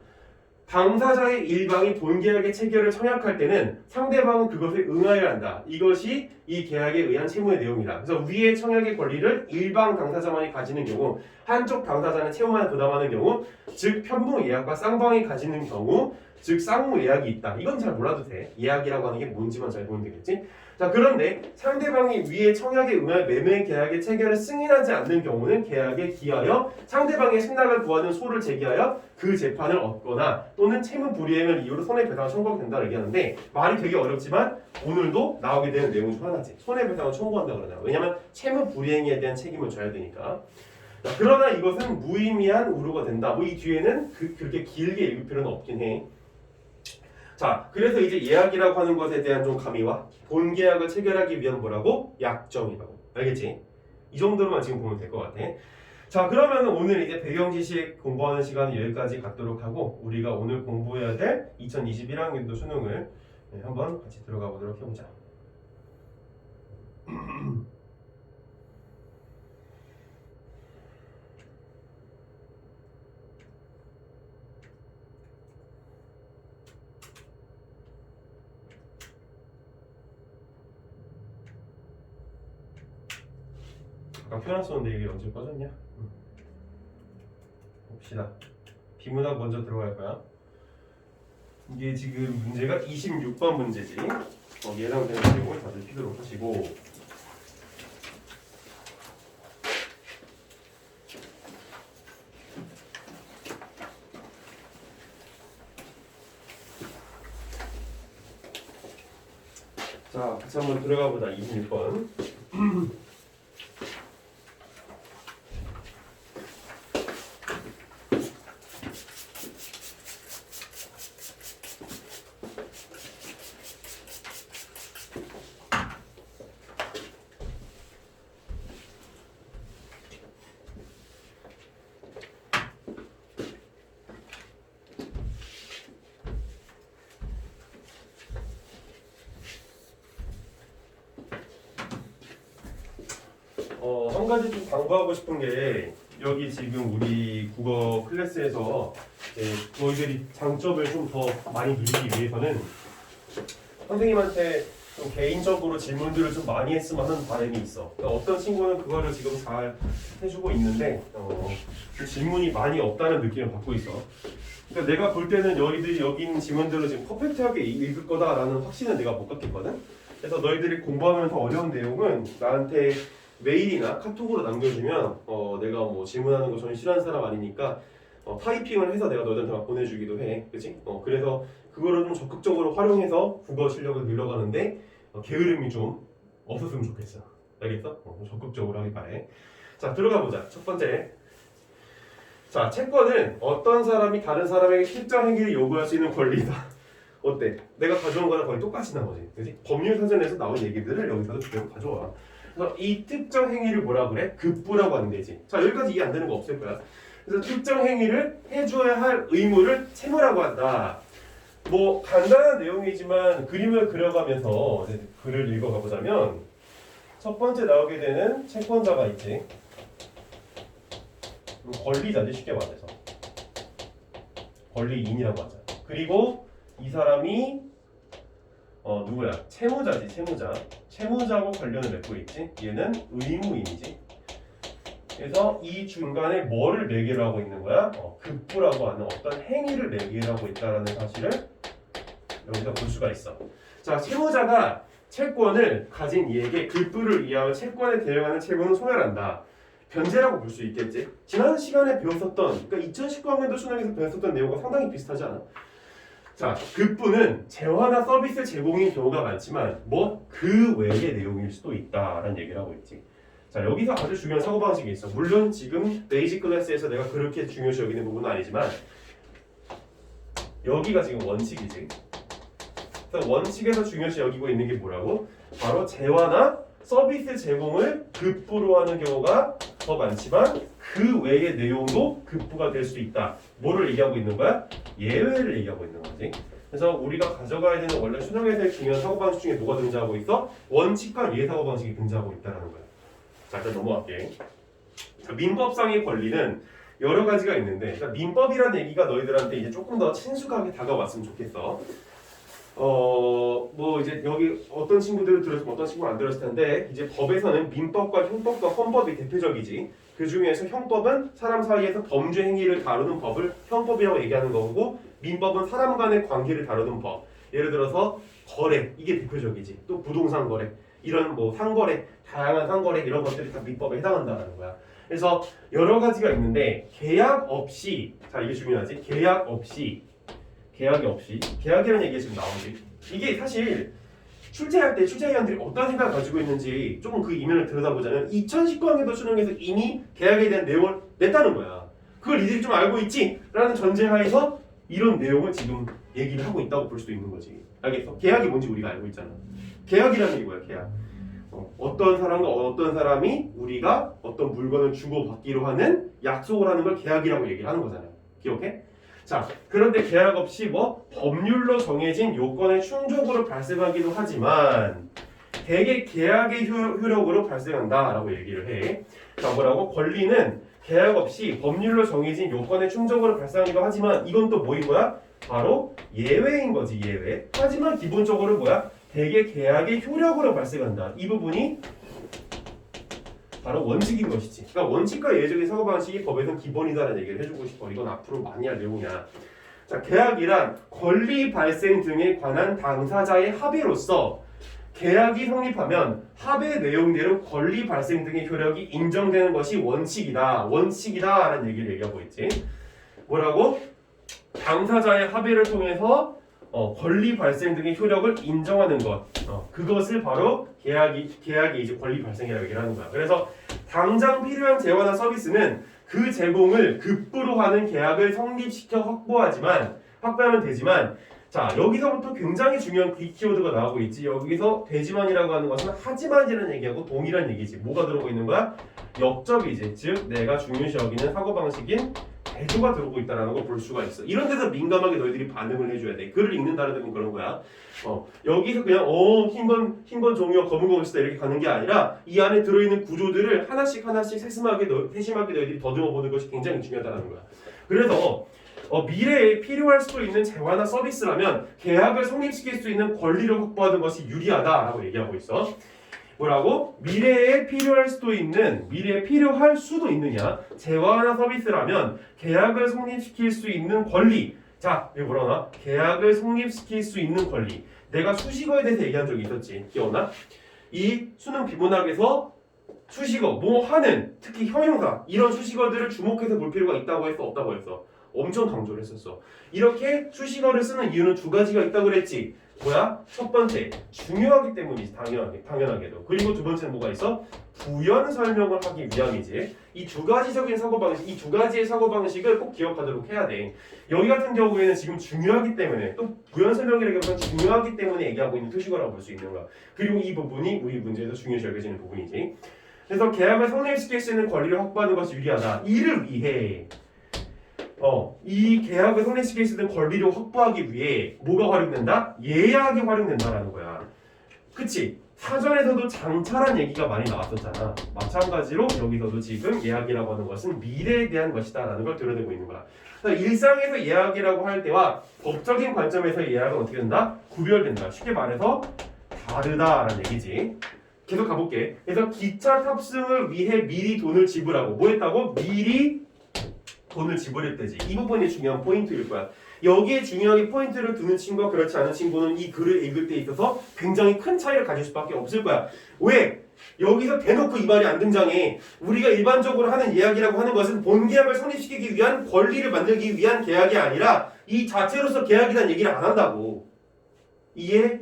[SPEAKER 1] 당사자의 일방이 본 계약의 체결을 청약할 때는 상대방은 그것에 응하여야 한다. 이것이 이 계약에 의한 채무의 내용이다. 그래서 위의 청약의 권리를 일방 당사자만이 가지는 경우, 한쪽 당사자는 채무만 부담하는 경우, 즉 편부 예약과 쌍방이 가지는 경우, 즉 쌍무 예약이 있다. 이건 잘 몰라도 돼. 예약이라고 하는 게 뭔지만 잘 보면 되겠지. 자, 그런데 상대방이 위의 청약에 응할 매매 계약의 체결을 승인하지 않는 경우는 계약에 기하여 상대방의 승낙을 구하는 소를 제기하여 그 재판을 얻거나 또는 채무 불이행을 이유로 손해배상을 청구하게 된다고 얘기하는데, 말이 되게 어렵지만 오늘도 나오게 되는 내용 중 하나지. 손해배상을 청구한다 그러잖아. 왜냐면 채무 불이행에 대한 책임을 져야 되니까. 자, 그러나 이것은 무의미한 우려가 된다. 뭐 이 뒤에는 그렇게 길게 읽을 필요는 없긴 해. 자, 그래서 이제 예약이라고 하는 것에 대한 좀 가미와 본 계약을 체결하기 위한 뭐라고? 약정이라고. 알겠지? 이 정도로만 지금 보면 될 것 같아. 자, 그러면 오늘 이제 배경 지식 공부하는 시간은 여기까지 갖도록 하고, 우리가 오늘 공부해야 될 2021학년도 수능을 한번 같이 들어가 보도록 해보자. 아까 켜놨었는데 이게 언제 꺼졌냐? 봅시다. 비문학 먼저 들어갈 거야. 이게 지금 문제가 26번 문제지. 예상되는 내용을 다들 피도록 하시고. 자, 같이 한번 들어가 보자. 26번. 한 가지 좀 강조하고 싶은 게, 여기 지금 우리 국어 클래스에서 너희들이 장점을 좀 더 많이 누리기 위해서는 선생님한테 좀 개인적으로 질문들을 좀 많이 했으면 하는 바람이 있어. 그러니까 어떤 친구는 그거를 지금 잘 해주고 있는데 그 질문이 많이 없다는 느낌을 받고 있어. 그러니까 내가 볼 때는 너희들이 여기 있는 질문들을 지금 퍼펙트하게 읽을 거다라는 확신은 내가 못 갖겠거든. 그래서 너희들이 공부하면서 어려운 내용은 나한테 메일이나 카톡으로 남겨주면 내가 뭐 질문하는 거 전혀 싫어하는 사람 아니니까 타이핑을 해서 내가 너희들한테 막 보내주기도 해. 그치? 그래서 그거를 좀 적극적으로 활용해서 국어 실력을 늘려가는데 게으름이 좀 없었으면 좋겠어. 알겠어? 적극적으로 하길 바래. 자, 들어가 보자. 첫 번째. 자, 채권은 어떤 사람이 다른 사람에게 특정 행위를 요구할 수 있는 권리다. 어때? 내가 가져온 거랑 거의 똑같이 나오지. 그치? 법률 사전에서 나온 얘기들을 여기서도 그대로 가져와. 그래서 이 특정 행위를 뭐라 그래? 급부라고 하는 데지. 자, 여기까지 이해 안 되는 거 없을 거야. 그래서 특정 행위를 해줘야 할 의무를 채무라고 한다. 뭐 간단한 내용이지만 그림을 그려가면서 글을 읽어가 보자면, 첫 번째 나오게 되는 채권자가 있지. 권리자지, 쉽게 말해서. 권리인이라고 하자. 그리고 이 사람이 누구야? 채무자지, 채무자. 채무자하고 관련을 맺고 있지. 얘는 의무인이지. 그래서 이 중간에 뭐를 매개로 하고 있는 거야? 급부라고 하는 어떤 행위를 매개로 하고 있다는 사실을 여기서 볼 수가 있어. 자, 채무자가 채권을 가진 이에게 급부를 이하여 채권에 대응하는 채무는 소멸한다. 변제라고 볼 수 있겠지. 지난 시간에 배웠었던, 그러니까 2019학년도 수능에서 배웠었던 내용과 상당히 비슷하지 않아? 자, 급부는 재화나 서비스 제공인 경우가 많지만 뭐 그 외의 내용일 수도 있다라는 얘기를 하고 있지. 자, 여기서 아주 중요한 사고방식이 있어. 물론 지금 베이직 클래스에서 내가 그렇게 중요시 여기는 부분은 아니지만 여기가 지금 원칙이지. 그래서 원칙에서 중요시 여기고 있는 게 뭐라고? 바로 재화나 서비스 제공을 급부로 하는 경우가 더 많지만 그 외의 내용도 급부가 될 수 있다. 뭐를 얘기하고 있는 거야? 예외를 얘기하고 있는 거지. 그래서 우리가 가져가야 되는 원래 수능에서의 중요한 사고방식 중에 뭐가 등장하고 있어? 원칙과 예사고방식이 등장하고 있다는 거야. 자, 일단 넘어갈게. 자, 민법상의 권리는 여러 가지가 있는데, 그러니까 민법이라는 얘기가 너희들한테 이제 조금 더 친숙하게 다가왔으면 좋겠어. 뭐 이제 여기 어떤 친구들을 들었으면 어떤 친구는 안 들었을 텐데, 이제 법에서는 민법과 형법과 헌법이 대표적이지. 그 중에서 형법은 사람 사이에서 범죄 행위를 다루는 법을 형법이라고 얘기하는 거고, 민법은 사람 간의 관계를 다루는 법. 예를 들어서 거래, 이게 대표적이지. 또 부동산 거래, 이런 뭐 상거래, 다양한 상거래 이런 것들이 다 민법에 해당한다는 거야. 그래서 여러 가지가 있는데 계약 없이, 자 이게 중요하지. 계약이 없이 계약이라는 얘기가 지금 나오지. 이게 사실 출제할 때 출제위원들이 어떤 생각을 가지고 있는지 조금 그 이면을 들여다보자면 2019학년도 수능에서 이미 계약에 대한 내용을 냈다는 거야. 그걸 니들이 좀 알고 있지? 라는 전제하에서 이런 내용을 지금 얘기를 하고 있다고 볼 수도 있는 거지. 알겠어? 계약이 뭔지 우리가 알고 있잖아. 계약이라는 게 뭐야? 계약. 어떤 사람과 어떤 사람이 우리가 어떤 물건을 주고받기로 하는 약속을 하는 걸 계약이라고 얘기를 하는 거잖아요. 기억해? 자, 그런데 계약 없이 뭐 법률로 정해진 요건의 충족으로 발생하기도 하지만 대개 계약의 효력으로 발생한다라고 얘기를 해. 자, 뭐라고? 권리는 계약 없이 법률로 정해진 요건의 충족으로 발생하기도 하지만 이건 또 뭐인 거야? 바로 예외인 거지, 예외. 하지만 기본적으로 뭐야? 대개 계약의 효력으로 발생한다. 이 부분이 바로 원칙인 것이지. 그러니까 원칙과 예외적인 사고방식이 법에서는 기본이다라는 얘기를 해주고 싶어. 이건 앞으로 많이 할 내용이야. 자, 계약이란 권리 발생 등에 관한 당사자의 합의로서 계약이 성립하면 합의 내용대로 권리 발생 등의 효력이 인정되는 것이 원칙이다라는 얘기를 얘기하고 있지. 뭐라고? 당사자의 합의를 통해서 권리 발생 등의 효력을 인정하는 것, 그것을 바로 계약이 이제 권리 발생이라고 얘기를 하는 거야. 그래서 당장 필요한 재화나 서비스는 그 제공을 급부로 하는 계약을 성립시켜 확보하면 되지만, 자 여기서부터 굉장히 중요한 키워드가 나오고 있지. 여기서 되지만이라고 하는 것은 하지만이라는 얘기하고 동일한 얘기지. 뭐가 들어오고 있는 거야? 역접이지. 즉 내가 중요시 여기는 사고방식인 대조가 들어오고 있다는 걸 볼 수가 있어. 이런 데서 민감하게 너희들이 반응을 해줘야 돼. 글을 읽는다는 데는 그런 거야. 여기서 그냥 흰건 종이와 검은 공시다 이렇게 가는 게 아니라 이 안에 들어있는 구조들을 하나씩 세심하게 너희들이 더듬어 보는 것이 굉장히 중요하다는 거야. 그래서 미래에 필요할 수도 있는 재화나 서비스라면 계약을 성립시킬 수 있는 권리를 확보하는 것이 유리하다라고 얘기하고 있어. 뭐라고? 미래에 필요할 수도 있느냐? 재화나 서비스라면 계약을 성립시킬 수 있는 권리. 자, 여기 뭐라고 나와? 계약을 성립시킬 수 있는 권리. 내가 수식어에 대해서 얘기한 적이 있었지. 기억나? 이 수능 비문학에서 수식어, 뭐 하는, 특히 형용사 이런 수식어들을 주목해서 볼 필요가 있다고 했어, 없다고 했어? 엄청 강조를 했었어. 이렇게 수식어를 쓰는 이유는 두 가지가 있다고 그랬지. 뭐야? 첫 번째, 중요하기 때문이지. 당연하게도. 그리고 두 번째는 뭐가 있어? 부연 설명을 하기 위함이지. 이 두 가지적인 사고방식, 이 두 가지의 사고방식을 꼭 기억하도록 해야 돼. 여기 같은 경우에는 지금 중요하기 때문에, 또 부연 설명이라기보다는 중요하기 때문에 얘기하고 있는 표시어라고 볼 수 있는 거야. 그리고 이 부분이 우리 문제에서 중요시 여겨지는 부분이지. 그래서 계약을 성립시킬 수 있는 권리를 확보하는 것이 유리하다. 이를 위해 이 계약을 성립시킬 수 있는 권리를 확보하기 위해 뭐가 활용된다? 예약이 활용된다라는 거야. 그치? 사전에서도 장차란 얘기가 많이 나왔었잖아. 마찬가지로 여기서도 지금 예약이라고 하는 것은 미래에 대한 것이다 라는 걸 드러내고 있는 거야. 그러니까 일상에서 예약이라고 할 때와 법적인 관점에서 예약은 어떻게 된다? 구별된다. 쉽게 말해서 다르다라는 얘기지. 계속 가볼게. 그래서 기차 탑승을 위해 미리 돈을 지불하고 뭐 했다고? 미리 돈을 지불했대지. 이 부분이 중요한 포인트일 거야. 여기에 중요하게 포인트를 두는 친구와 그렇지 않은 친구는 이 글을 읽을 때 있어서 굉장히 큰 차이를 가질 수밖에 없을 거야. 왜? 여기서 대놓고 이 말이 안 등장해. 우리가 일반적으로 하는 예약이라고 하는 것은 본 계약을 성립시키기 위한 권리를 만들기 위한 계약이 아니라 이 자체로서 계약이라는 얘기를 안 한다고. 이해?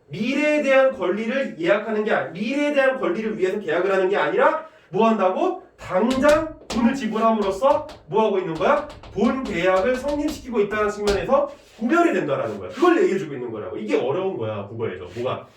[SPEAKER 1] 미래에 대한 권리를 예약하는 게 미래에 대한 권리를 위해서 계약을 하는 게 아니라 뭐 한다고? 당장 돈을 지불함으로써 뭐 하고 있는 거야? 본 계약을 성립시키고 있다는 측면에서 구별이 된다라는 거야. 그걸 얘기해주고 있는 거라고. 이게 어려운 거야, 국어에서. 뭐가?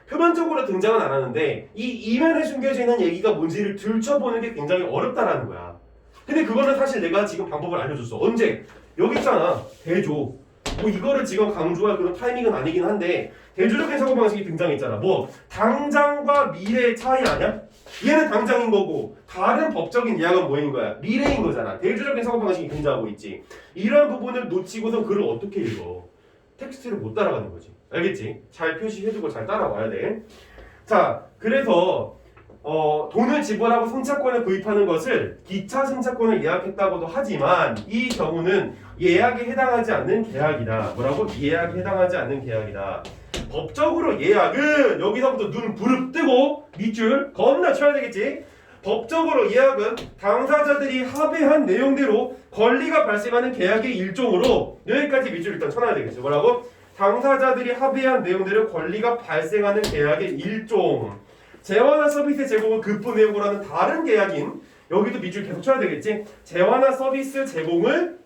[SPEAKER 1] 표면적으로 등장은 안 하는데 이 이면에 숨겨져 있는 얘기가 뭔지를 들춰보는 게 굉장히 어렵다라는 거야. 근데 그거는 사실 내가 지금 방법을 알려줬어. 언제? 여기 있잖아. 대조. 뭐 이거를 지금 강조할 그런 타이밍은 아니긴 한데 대조적인 사고방식이 등장했잖아. 뭐 당장과 미래의 차이 아니야? 얘는 당장인 거고 다른 법적인 예약은 뭐인 거야? 미래인 거잖아. 대조적인 사고방식이 등장하고 있지. 이런 부분을 놓치고선 글을 어떻게 읽어? 텍스트를 못 따라가는 거지. 알겠지? 잘 표시해두고 잘 따라와야 돼. 자, 그래서 돈을 지불하고 승차권을 구입하는 것을 기차 승차권을 예약했다고도 하지만 이 경우는 예약에 해당하지 않는 계약이다. 뭐라고? 예약에 해당하지 않는 계약이다. 법적으로 예약은 여기서부터 눈 부릅 뜨고 밑줄 겁나 쳐야 되겠지? 법적으로 예약은 당사자들이 합의한 내용대로 권리가 발생하는 계약의 일종으로 여기까지 밑줄 일단 쳐놔야 되겠지. 뭐라고? 당사자들이 합의한 내용대로 권리가 발생하는 계약의 일종. 재화나 서비스 제공을 급부 내용으로 하는 다른 계약인 여기도 밑줄 계속 쳐야 되겠지. 재화나 서비스 제공을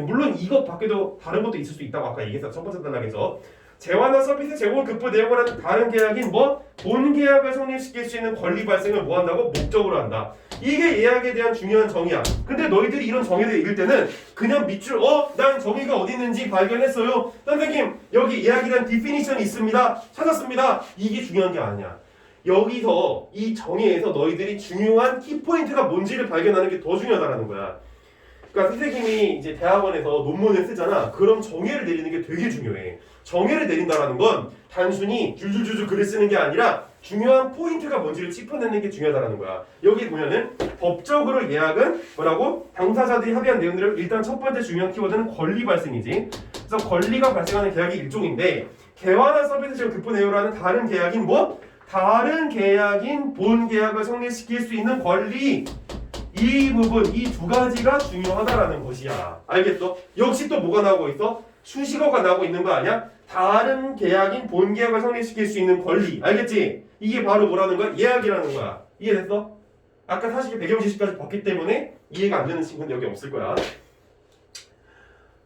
[SPEAKER 1] 물론 이것 밖에도 다른 것도 있을 수 있다고 아까 얘기했어. 첫 번째 단락에서 재화나 서비스 제공을 급부 내용으로 하는 다른 계약인 뭐 본 계약을 성립시킬 수 있는 권리 발생을 뭐 한다고? 목적으로 한다. 이게 예약에 대한 중요한 정의야. 근데 너희들이 이런 정의를 읽을 때는 그냥 밑줄 난 정의가 어디 있는지 발견했어요. 선생님 여기 예약이란 디피니션이 있습니다. 찾았습니다. 이게 중요한 게 아니야. 여기서 이 정의에서 너희들이 중요한 키포인트가 뭔지를 발견하는 게 더 중요하다는 거야. 그러니까 선생님이 이제 대학원에서 논문을 쓰잖아. 그럼 정의를 내리는 게 되게 중요해. 정의를 내린다라는 건 단순히 줄줄줄줄 글을 쓰는 게 아니라 중요한 포인트가 뭔지를 짚어내는 게 중요하다는 거야. 여기 보면은 법적으로 예약은 뭐라고? 당사자들이 합의한 내용들을 일단 첫 번째 중요한 키워드는 권리 발생이지. 그래서 권리가 발생하는 계약의 일종인데 개화나 서비스 제공 급부 내용으로 하는 다른 계약인 뭐? 다른 계약인 본 계약을 성립시킬 수 있는 권리. 이 부분, 이 두 가지가 중요하다라는 것이야. 알겠어? 역시 또 뭐가 나오고 있어? 수식어가 나오고 있는 거 아니야? 다른 계약인 본 계약을 성립시킬 수 있는 권리. 알겠지? 이게 바로 뭐라는 거야? 예약이라는 거야. 이해됐어? 아까 사실 배경 지식까지 봤기 때문에 이해가 안 되는 친구는 여기 없을 거야.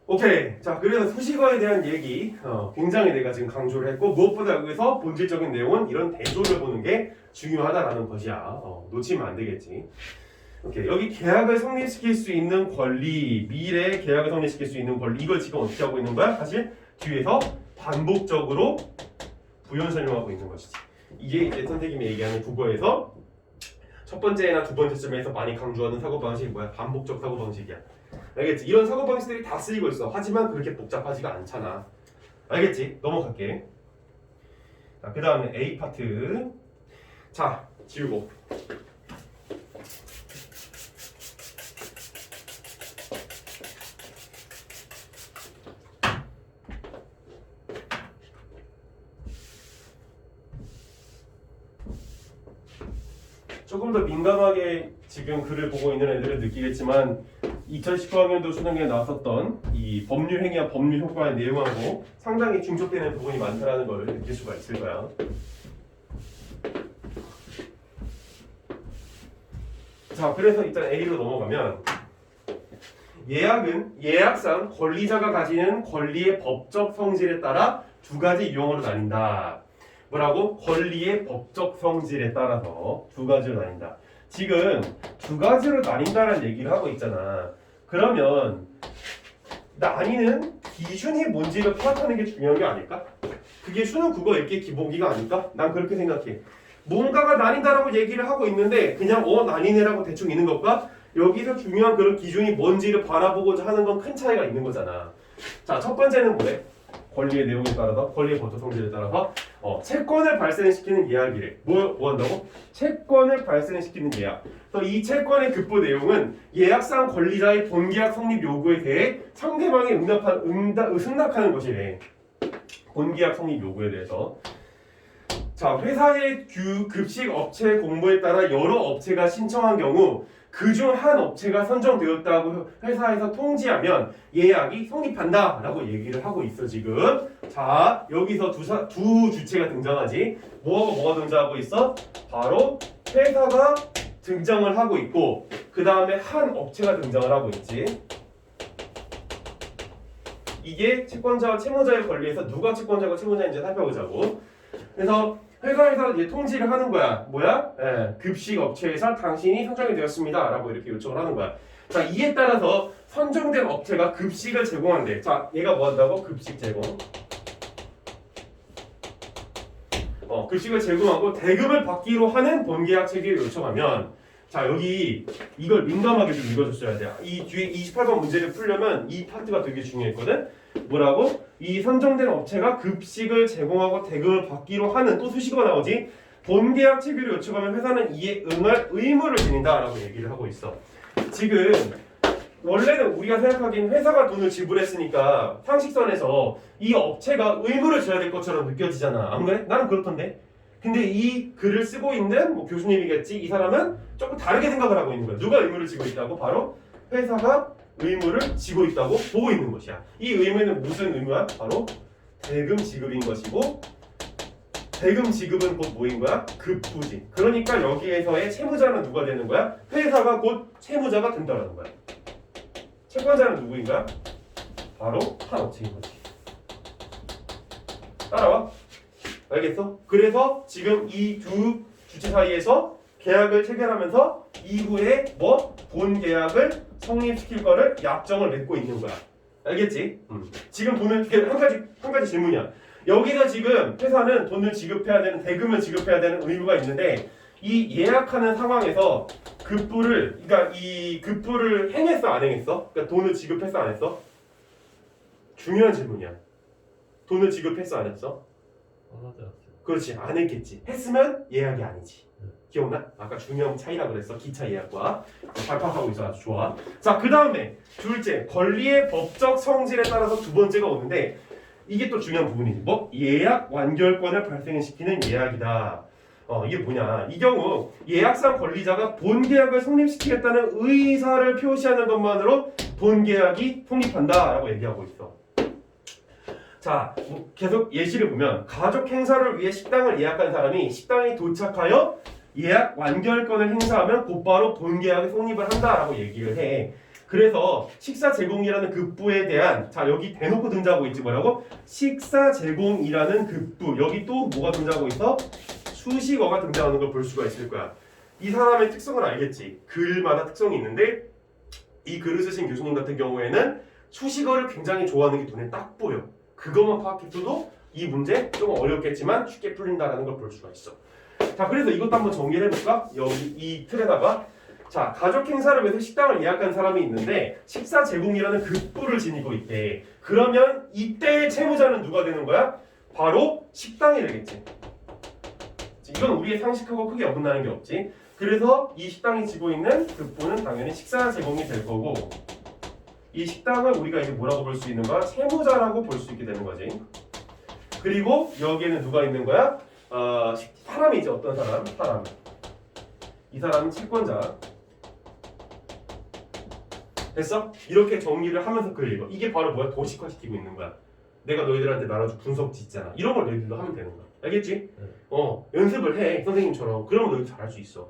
[SPEAKER 1] 오케이. 자, 그래서 수식어에 대한 얘기 굉장히 내가 지금 강조를 했고 무엇보다 여기서 본질적인 내용은 이런 대조를 보는 게 중요하다라는 것이야. 놓치면 안 되겠지. 오케이. 여기 계약을 성립시킬 수 있는 권리, 미래에 계약을 성립시킬 수 있는 권리, 이걸 지금 어떻게 하고 있는 거야? 사실 뒤에서 반복적으로 부연 설명하고 있는 것이지. 이게 이제 선생님이 얘기하는 국어에서 첫 번째나 두 번째쯤에서 많이 강조하는 사고방식이 뭐야? 반복적 사고방식이야. 알겠지? 이런 사고방식들이 다 쓰이고 있어. 하지만 그렇게 복잡하지가 않잖아. 알겠지? 넘어갈게. 자, 그 다음에 A 파트. 자, 지우고. 조금 더 민감하게 지금 글을 보고 있는 애들은 느끼겠지만 2019학년도 수능에 나왔었던 이 법률 행위와 법률 효과의 내용하고 상당히 중첩되는 부분이 많다는 걸 느낄 수가 있을 거야. 자, 그래서 일단 A로 넘어가면 예약은 예약상 권리자가 가지는 권리의 법적 성질에 따라 두 가지 유형으로 나뉜다. 뭐라고? 권리의 법적 성질에 따라서 두 가지로 나뉜다. 지금 두 가지로 나뉜다는 얘기를 하고 있잖아. 그러면 나뉘는 기준이 뭔지를 파악하는 게 중요한 게 아닐까? 그게 수능 국어 읽기 기본기가 아닐까? 난 그렇게 생각해. 뭔가가 나뉜다라고 얘기를 하고 있는데 그냥 나뉘네라고 대충 있는 것과 여기서 중요한 그런 기준이 뭔지를 바라보고자 하는 건 큰 차이가 있는 거잖아. 자, 첫 번째는 뭐래? 권리의 내용에 따라서, 권리의 법적 성질에 따라서 채권을 발생시키는 예약이래. 뭐 한다고? 채권을 발생시키는 예약. 그래서 이 채권의 급부 내용은 예약상 권리자의 본계약 성립 요구에 대해 상대방이 승낙하는 것이래. 본계약 성립 요구에 대해서. 자, 회사의 급식 업체 공모에 따라 여러 업체가 신청한 경우 그중 한 업체가 선정되었다고 회사에서 통지하면 예약이 성립한다 라고 얘기를 하고 있어 지금. 자, 여기서 두 주체가 등장하지. 뭐가 등장하고 있어? 바로 회사가 등장을 하고 있고 그 다음에 한 업체가 등장을 하고 있지. 이게 채권자와 채무자의 권리에서 누가 채권자고 채무자인지 살펴보자고. 그래서 회사에서 이제 통지를 하는 거야. 뭐야? 급식 업체에서 당신이 선정이 되었습니다. 라고 이렇게 요청을 하는 거야. 자, 이에 따라서 선정된 업체가 급식을 제공한대. 자, 얘가 뭐 한다고? 급식 제공. 급식을 제공하고 대금을 받기로 하는 본계약 체계를 요청하면, 자, 여기 이걸 민감하게 좀 읽어줬어야 돼. 이 뒤에 28번 문제를 풀려면 이 파트가 되게 중요했거든. 뭐라고? 이 선정된 업체가 급식을 제공하고 대금을 받기로 하는, 또 수식어가 나오지. 본계약 체계를 요청하면 회사는 이에 응할 의무를 지닌다라고 얘기를 하고 있어. 지금 원래는 우리가 생각하기엔 회사가 돈을 지불했으니까 상식선에서 이 업체가 의무를 져야 될 것처럼 느껴지잖아. 안 그래? 나는 그렇던데. 근데 이 글을 쓰고 있는 뭐 교수님이겠지. 이 사람은 조금 다르게 생각을 하고 있는 거야. 누가 의무를 지고 있다고? 바로 회사가 의무를 지고 있다고 보고 있는 것이야. 이 의무는 무슨 의무야? 바로 대금 지급인 것이고, 대금 지급은 곧 뭐인 거야? 급부지. 그러니까 여기에서의 채무자는 누가 되는 거야? 회사가 곧 채무자가 된다는 거야. 채권자는 누구인가? 바로 한 업체인 거지. 따라와. 알겠어? 그래서 지금 이 두 주체 사이에서 계약을 체결하면서 이후에 뭐 본 계약을 성립시킬 거를 약정을 맺고 있는 거야. 알겠지? 지금 돈을 한 가지 질문이야. 여기서 지금 회사는 돈을 지급해야 되는, 대금을 지급해야 되는 의무가 있는데, 이 예약하는 상황에서 급부를, 그러니까 이 급부를 행했어 안 행했어? 그러니까 돈을 지급했어 안 했어? 중요한 질문이야. 돈을 지급했어 안 했어?
[SPEAKER 2] 안 하지 않았어요.
[SPEAKER 1] 그렇지, 안 했겠지. 했으면 예약이 아니지. 기억나? 아까 중요한 차이라 그랬어. 기차 예약과. 발표하고 있어. 아주 좋아. 자, 그 다음에 둘째, 권리의 법적 성질에 따라서 두 번째가 오는데, 이게 또 중요한 부분이지. 뭐? 예약 완결권을 발생시키는 예약이다. 이게 뭐냐? 이 경우 예약상 권리자가 본 계약을 성립시키겠다는 의사를 표시하는 것만으로 본 계약이 성립한다라고 얘기하고 있어. 자, 계속 예시를 보면, 가족 행사를 위해 식당을 예약한 사람이 식당에 도착하여 예약 완결권을 행사하면 곧바로 본 계약이 성립을 한다라고 얘기를 해. 그래서 식사 제공이라는 급부에 대한, 자, 여기 대놓고 등장하고 있지. 뭐라고? 식사 제공이라는 급부. 여기 또 뭐가 등장하고 있어? 수식어가 등장하는 걸 볼 수가 있을 거야. 이 사람의 특성을 알겠지. 글마다 특성이 있는데, 이 글을 쓰신 교수님 같은 경우에는 수식어를 굉장히 좋아하는 게 눈에 딱 보여. 그것만 파악했어도 이 문제 좀 어렵겠지만 쉽게 풀린다라는 걸 볼 수가 있어. 자, 그래서 이것도 한번 정리를 해볼까? 여기 이 틀에다가, 자, 가족 행사를 위해서 식당을 예약한 사람이 있는데 식사 제공이라는 급부를 지니고 있대. 그러면 이때의 채무자는 누가 되는 거야? 바로 식당이 되겠지. 이건 우리의 상식하고 크게 어긋나는 게 없지. 그래서 이 식당이 지고 있는 급부는 당연히 식사 제공이 될 거고, 이 식당을 우리가 이제 뭐라고 볼 수 있는 거야? 채무자라고 볼 수 있게 되는 거지. 그리고 여기에는 누가 있는 거야? 사람이지. 어떤 사람? 사람. 이 사람은 채권자. 됐어? 이렇게 정리를 하면서 글 읽어. 이게 바로 뭐야? 도식화시키고 있는 거야. 내가 너희들한테 나눠준 분석지 있잖아. 이런 걸 너희들도 하면 되는 거야. 알겠지? 연습을 해. 선생님처럼. 그러면 너희도 잘할 수 있어.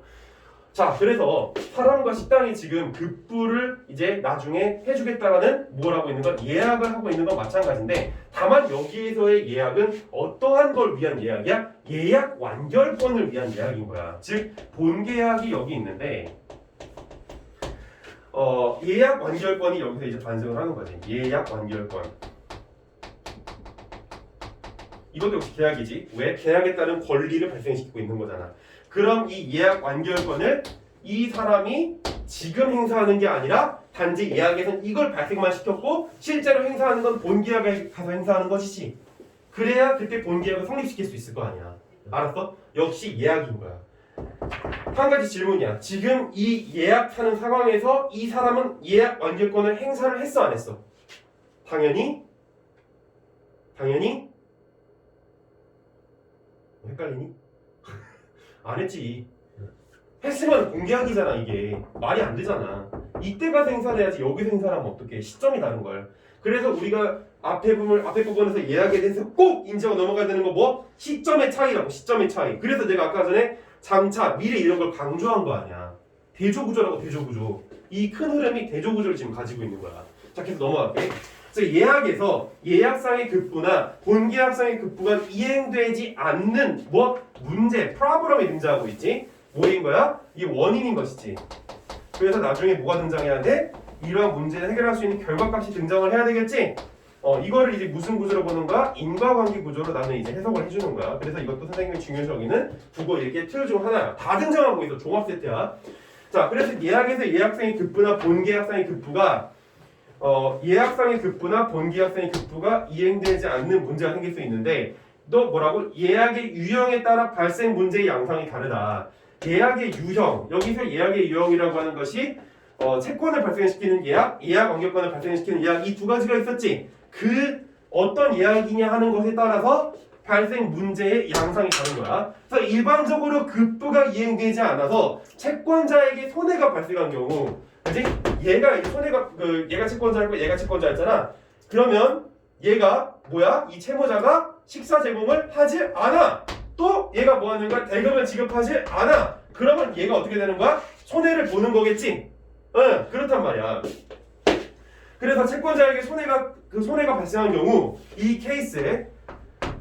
[SPEAKER 1] 자, 그래서 사람과 식당이 지금 급부를 이제 나중에 해주겠다라는 뭐라고 있는 건 예약을 하고 있는 건 마찬가지인데, 다만 여기에서의 예약은 어떠한 걸 위한 예약이야? 예약 완결권을 위한 예약인 거야. 즉 본계약이 여기 있는데, 예약 완결권이 여기서 이제 반성을 하는 거지. 예약 완결권. 이것도 역시 계약이지. 왜? 계약에 따른 권리를 발생시키고 있는 거잖아. 그럼 이 예약 완결권을 이 사람이 지금 행사하는 게 아니라 단지 예약에서는 이걸 발생만 시켰고 실제로 행사하는 건 본계약에 가서 행사하는 것이지. 그래야 그때 본계약을 성립시킬 수 있을 거 아니야. 알았어? 역시 예약인 거야. 한 가지 질문이야. 지금 이 예약하는 상황에서 이 사람은 예약 완결권을 행사를 했어 안 했어? 당연히 헷갈리니? 안 했지. 했으면 공개하기잖아. 이게 말이 안 되잖아. 이때 가서 행사를 해야지 여기서 행사를 하면 어떡해. 시점이 다른 걸. 그래서 우리가 앞에 부분에서 예약에 대해서 꼭 인지하고 넘어가야 되는 거 뭐? 시점의 차이라고. 시점의 차이. 그래서 내가 아까 전에 장차, 미래 이런 걸 강조한 거 아니야. 대조구조라고. 대조구조. 이 큰 흐름이 대조구조를 지금 가지고 있는 거야. 자, 계속 넘어갈게. 그래서 예약에서 예약상의 급부나 본계약상의 급부가 이행되지 않는 문제, 프로블럼이 등장하고 있지. 뭐인 거야? 이게 원인인 것이지. 그래서 나중에 뭐가 등장해야 돼? 이러한 문제를 해결할 수 있는 결과값이 등장을 해야 되겠지? 이거를 이제 무슨 구조로 보는 거야? 인과관계 구조로 나는 이제 해석을 해주는 거야. 그래서 이것도 선생님이 중요시 여기는 국어 읽기의 틀 중 하나야. 다 등장하고 있어. 종합 세트야. 자, 그래서 예학에서 예학상의 급부나 본계약상의 급부가 예학상의 급부나 본계약상의 급부가 이행되지 않는 문제가 생길 수 있는데 또 뭐라고? 예학의 유형에 따라 발생 문제의 양상이 다르다. 예학의 유형, 여기서 예학의 유형이라고 하는 것이 채권을 발생시키는 예학, 예학 완결권을 발생시키는 예학 이 두 가지가 있었지. 그 어떤 예학이냐 하는 것에 따라서 발생 문제의 양상이 다른 거야. 그래서 일반적으로 급부가 이행되지 않아서 채권자에게 손해가 발생한 경우, 그지? 얘가 손해가 얘가 채권자였고 얘가 채권자였잖아. 그러면 얘가 뭐야? 이 채무자가 식사 제공을 하지 않아. 또 얘가 뭐 하는 거야? 대금을 지급하지 않아. 그러면 얘가 어떻게 되는 거야? 손해를 보는 거겠지. 응, 그렇단 말이야. 그래서 채권자에게 손해가 발생한 경우 이 케이스에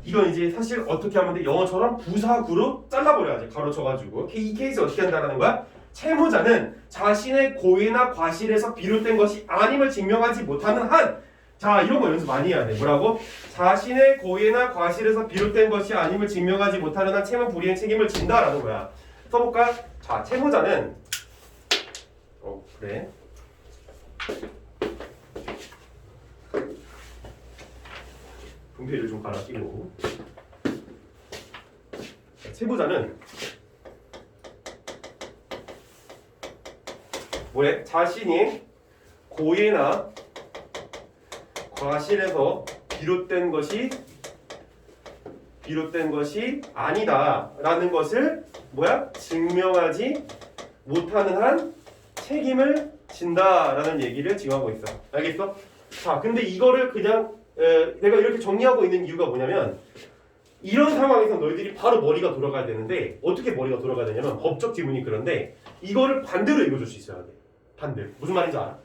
[SPEAKER 1] 이건 이제 사실 어떻게 하면 돼? 영어처럼 부사구로 잘라버려야지. 가로쳐가지고 이 케이스 어떻게 한다라는 거야? 채무자는 자신의 고의나 과실에서 비롯된 것이 아님을 증명하지 못하는 한, 자 이런 거 연습 많이 해야 돼. 뭐라고? 자신의 고의나 과실에서 비롯된 것이 아님을 증명하지 못하는 한 채무 불이행 책임을 진다라는 거야. 써볼까? 자, 채무자는 그래. 분필을 좀 갈아 끼고. 채무자는 뭐래? 자신이 고의나 과실에서 비롯된 것이 아니다라는 것을 뭐야? 증명하지 못하는 한 책임을 진다라는 얘기를 지금 하고 있어. 알겠어? 자, 근데 이거를 그냥 내가 이렇게 정리하고 있는 이유가 뭐냐면 이런 상황에서 너희들이 바로 머리가 돌아가야 되는데 어떻게 머리가 돌아가야 되냐면 법적 지문이 그런데 이거를 반대로 읽어줄 수 있어야 돼. 반대로. 무슨 말인지 알아?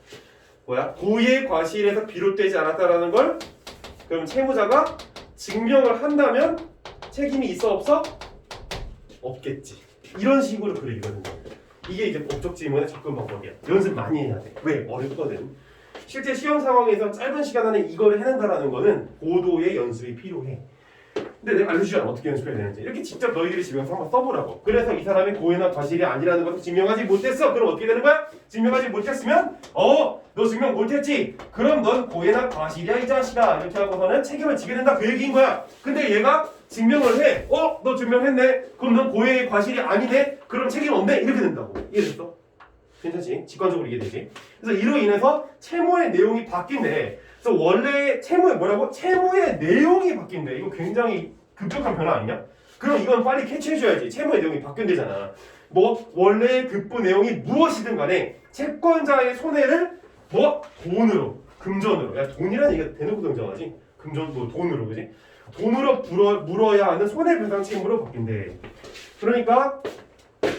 [SPEAKER 1] 뭐야? 고의의 과실에서 비롯되지 않았다라는 걸 그럼 채무자가 증명을 한다면 책임이 있어 없어? 없겠지. 이런 식으로 글을 읽거든요. 이게 이제 법적 지문의 접근 방법이야. 연습 많이 해야 돼. 왜? 어렵거든. 실제 시험 상황에서 짧은 시간 안에 이거를 해낸다라는 거는 고도의 연습이 필요해. 근데 내가 알려주지 않아. 어떻게 연습해야 되는지. 이렇게 직접 너희들이 집에서 한번 써보라고. 그래서 이 사람이 고의나 과실이 아니라는 것을 증명하지 못했어. 그럼 어떻게 되는 거야? 증명하지 못했으면 너 증명 못했지? 그럼 넌 고의나 과실이야 이 자식아. 이렇게 하고서는 책임을 지게 된다 그 얘기인 거야. 근데 얘가 증명을 해. 너 증명했네. 그럼 넌 고의의 과실이 아니네. 그럼 책임 없네. 이렇게 된다고. 이해됐어? 괜찮지? 직관적으로 이해되지? 그래서 이로 인해서 채무의 내용이 바뀐대. 그래서 원래 채무의 뭐라고? 채무의 내용이 바뀐대. 이거 굉장히 급격한 변화 아니냐? 그럼 이건 빨리 캐치해줘야지. 채무의 내용이 바뀐대잖아. 원래 급부 내용이 무엇이든 간에 채권자의 손해를 돈으로, 금전으로. 야, 돈이라는 얘기가 대놓고 등장하지? 돈으로, 그지? 돈으로 물어야 하는 손해배상 책임으로 바뀐대. 그러니까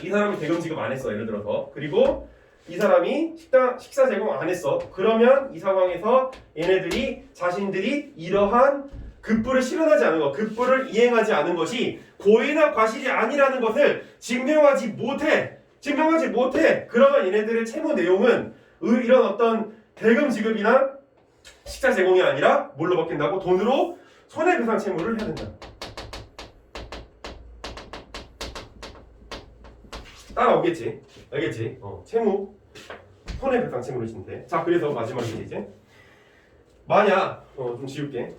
[SPEAKER 1] 이 사람이 대금 지급 안 했어. 예를 들어서. 그리고 이 사람이 식사 제공 안 했어. 그러면 이 상황에서 얘네들이 자신들이 이러한 급부를 실현하지 않은 것, 급부를 이행하지 않은 것이 고의나 과실이 아니라는 것을 증명하지 못해. 그러면 얘네들의 채무 내용은 이런 어떤 대금 지급이나 식사 제공이 아니라 뭘로 바뀐다고? 돈으로 손해배상 채무를 해야 된다. 따라오겠지. 알겠지? 채무 손해배상 채무를 진대. 자, 그래서 마지막에 이제 만약 좀 지울게.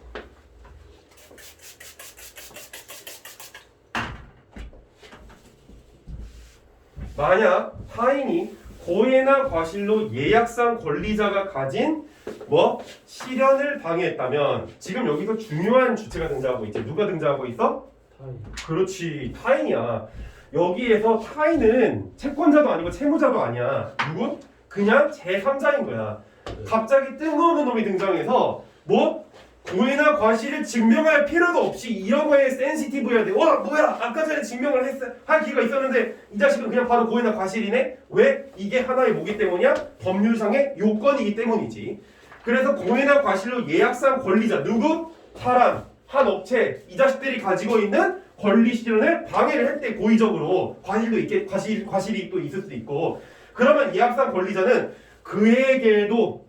[SPEAKER 1] 만약 타인이 고의나 과실로 예약상 권리자가 가진 실현을 방해했다면 지금 여기서 중요한 주체가 등장하고 있지. 누가 등장하고 있어?
[SPEAKER 2] 타인.
[SPEAKER 1] 그렇지. 타인이야. 여기에서 타인은 채권자도 아니고 채무자도 아니야. 누구? 그냥 제3자인 거야. 갑자기 뜬금없는 놈이 등장해서 고의나 과실을 증명할 필요도 없이 이런 거에 센시티브해야 돼. 뭐야? 아까 전에 증명을 할 기회가 있었는데 이 자식은 그냥 바로 고의나 과실이네? 왜? 이게 하나의 뭐기 때문이야? 법률상의 요건이기 때문이지. 그래서 고의나 과실로 예약상 권리자 누구? 사람, 한 업체, 이 자식들이 가지고 있는 권리 실현을 방해를 했대. 고의적으로 과실이 또 있을 수도 있고 그러면 예합상 권리자는 그에게도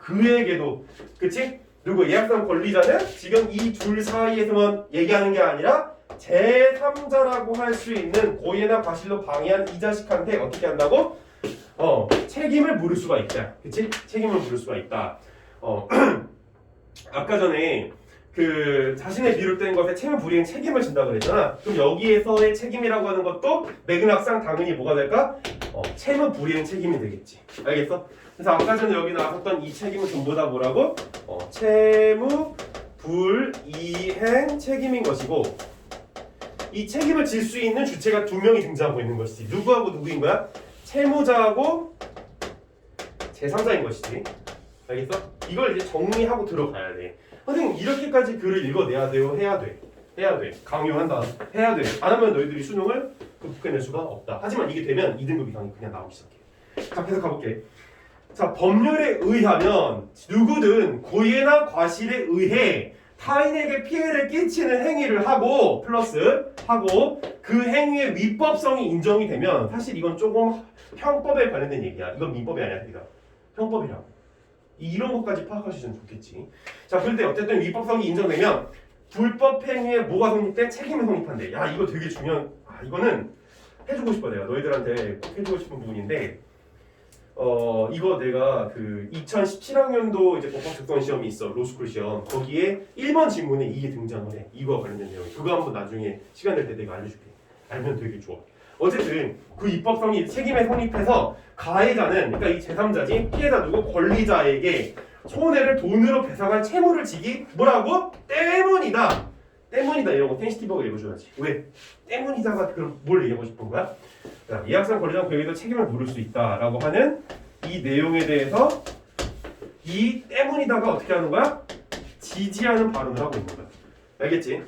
[SPEAKER 1] 그치? 그리고 예합상 권리자는 지금 이 둘 사이에서만 얘기하는 게 아니라 제3자라고 할 수 있는 고의나 과실로 방해한 이 자식한테 어떻게 한다고? 책임을 물을 수가 있다. 그치? 책임을 물을 수가 있다. 아까 전에 그 자신의 비롯된 것에 책임 불이행 책임을 진다 그랬잖아. 그럼 여기에서의 책임이라고 하는 것도 맥락상 당연히 뭐가 될까? 채무 불이행 책임이 되겠지. 알겠어? 그래서 아까 전에 여기 나왔었던 이 책임은 전부 다 뭐라고? 채무 불이행 책임인 것이고 이 책임을 질 수 있는 주체가 두 명이 등장하고 있는 것이지. 누구하고 누구인 거야? 채무자하고 제3자인 것이지. 알겠어? 이걸 이제 정리하고 들어가야 돼. 선생님 이렇게까지 글을 읽어내야 돼요? 해야 돼. 강요한다. 해야 돼. 안 하면 너희들이 수능을 극복해낼 수가 없다. 하지만 이게 되면 2등급 이상이 그냥 나오기 시작해. 자, 계속 가볼게. 자, 법률에 의하면 누구든 고의나 과실에 의해 타인에게 피해를 끼치는 행위를 하고 플러스 하고 그 행위의 위법성이 인정이 되면 사실 이건 조금 형법에 관련된 얘기야. 이건 민법이 아니야. 우리가 형법이라고. 이런 것까지 파악하시면 좋겠지. 자, 그런데 어쨌든 위법성이 인정되면 불법 행위에 뭐가 성립돼? 책임이 성립한대. 야, 이거 되게 중요한. 이거는 해주고 싶어. 내가 너희들한테 꼭 해주고 싶은 부분인데. 이거 내가 그 2017학년도 이제 법학 특성 시험이 있어. 로스쿨 시험. 거기에 1번 지문에 이게 등장을 해. 이거와 관련된 내용. 그거 한번 나중에 시간 될 때 내가 알려줄게. 알면 되게 좋아. 어쨌든 그 입법성이 책임에 성립해서 가해자는 그러니까 이 제3자지 피해자 누구 권리자에게 손해를 돈으로 배상할 채무를 지기 뭐라고? 때문이다 이런 거 텐시티브가 읽어줘야지. 왜? 때문이다가 그럼 뭘 얘기하고 싶은 거야? 자, 예약상 권리자는 그에게도 책임을 물을 수 있다라고 하는 이 내용에 대해서 이 때문이다가 어떻게 하는 거야? 지지하는 발언을 하고 있는 거야. 알겠지?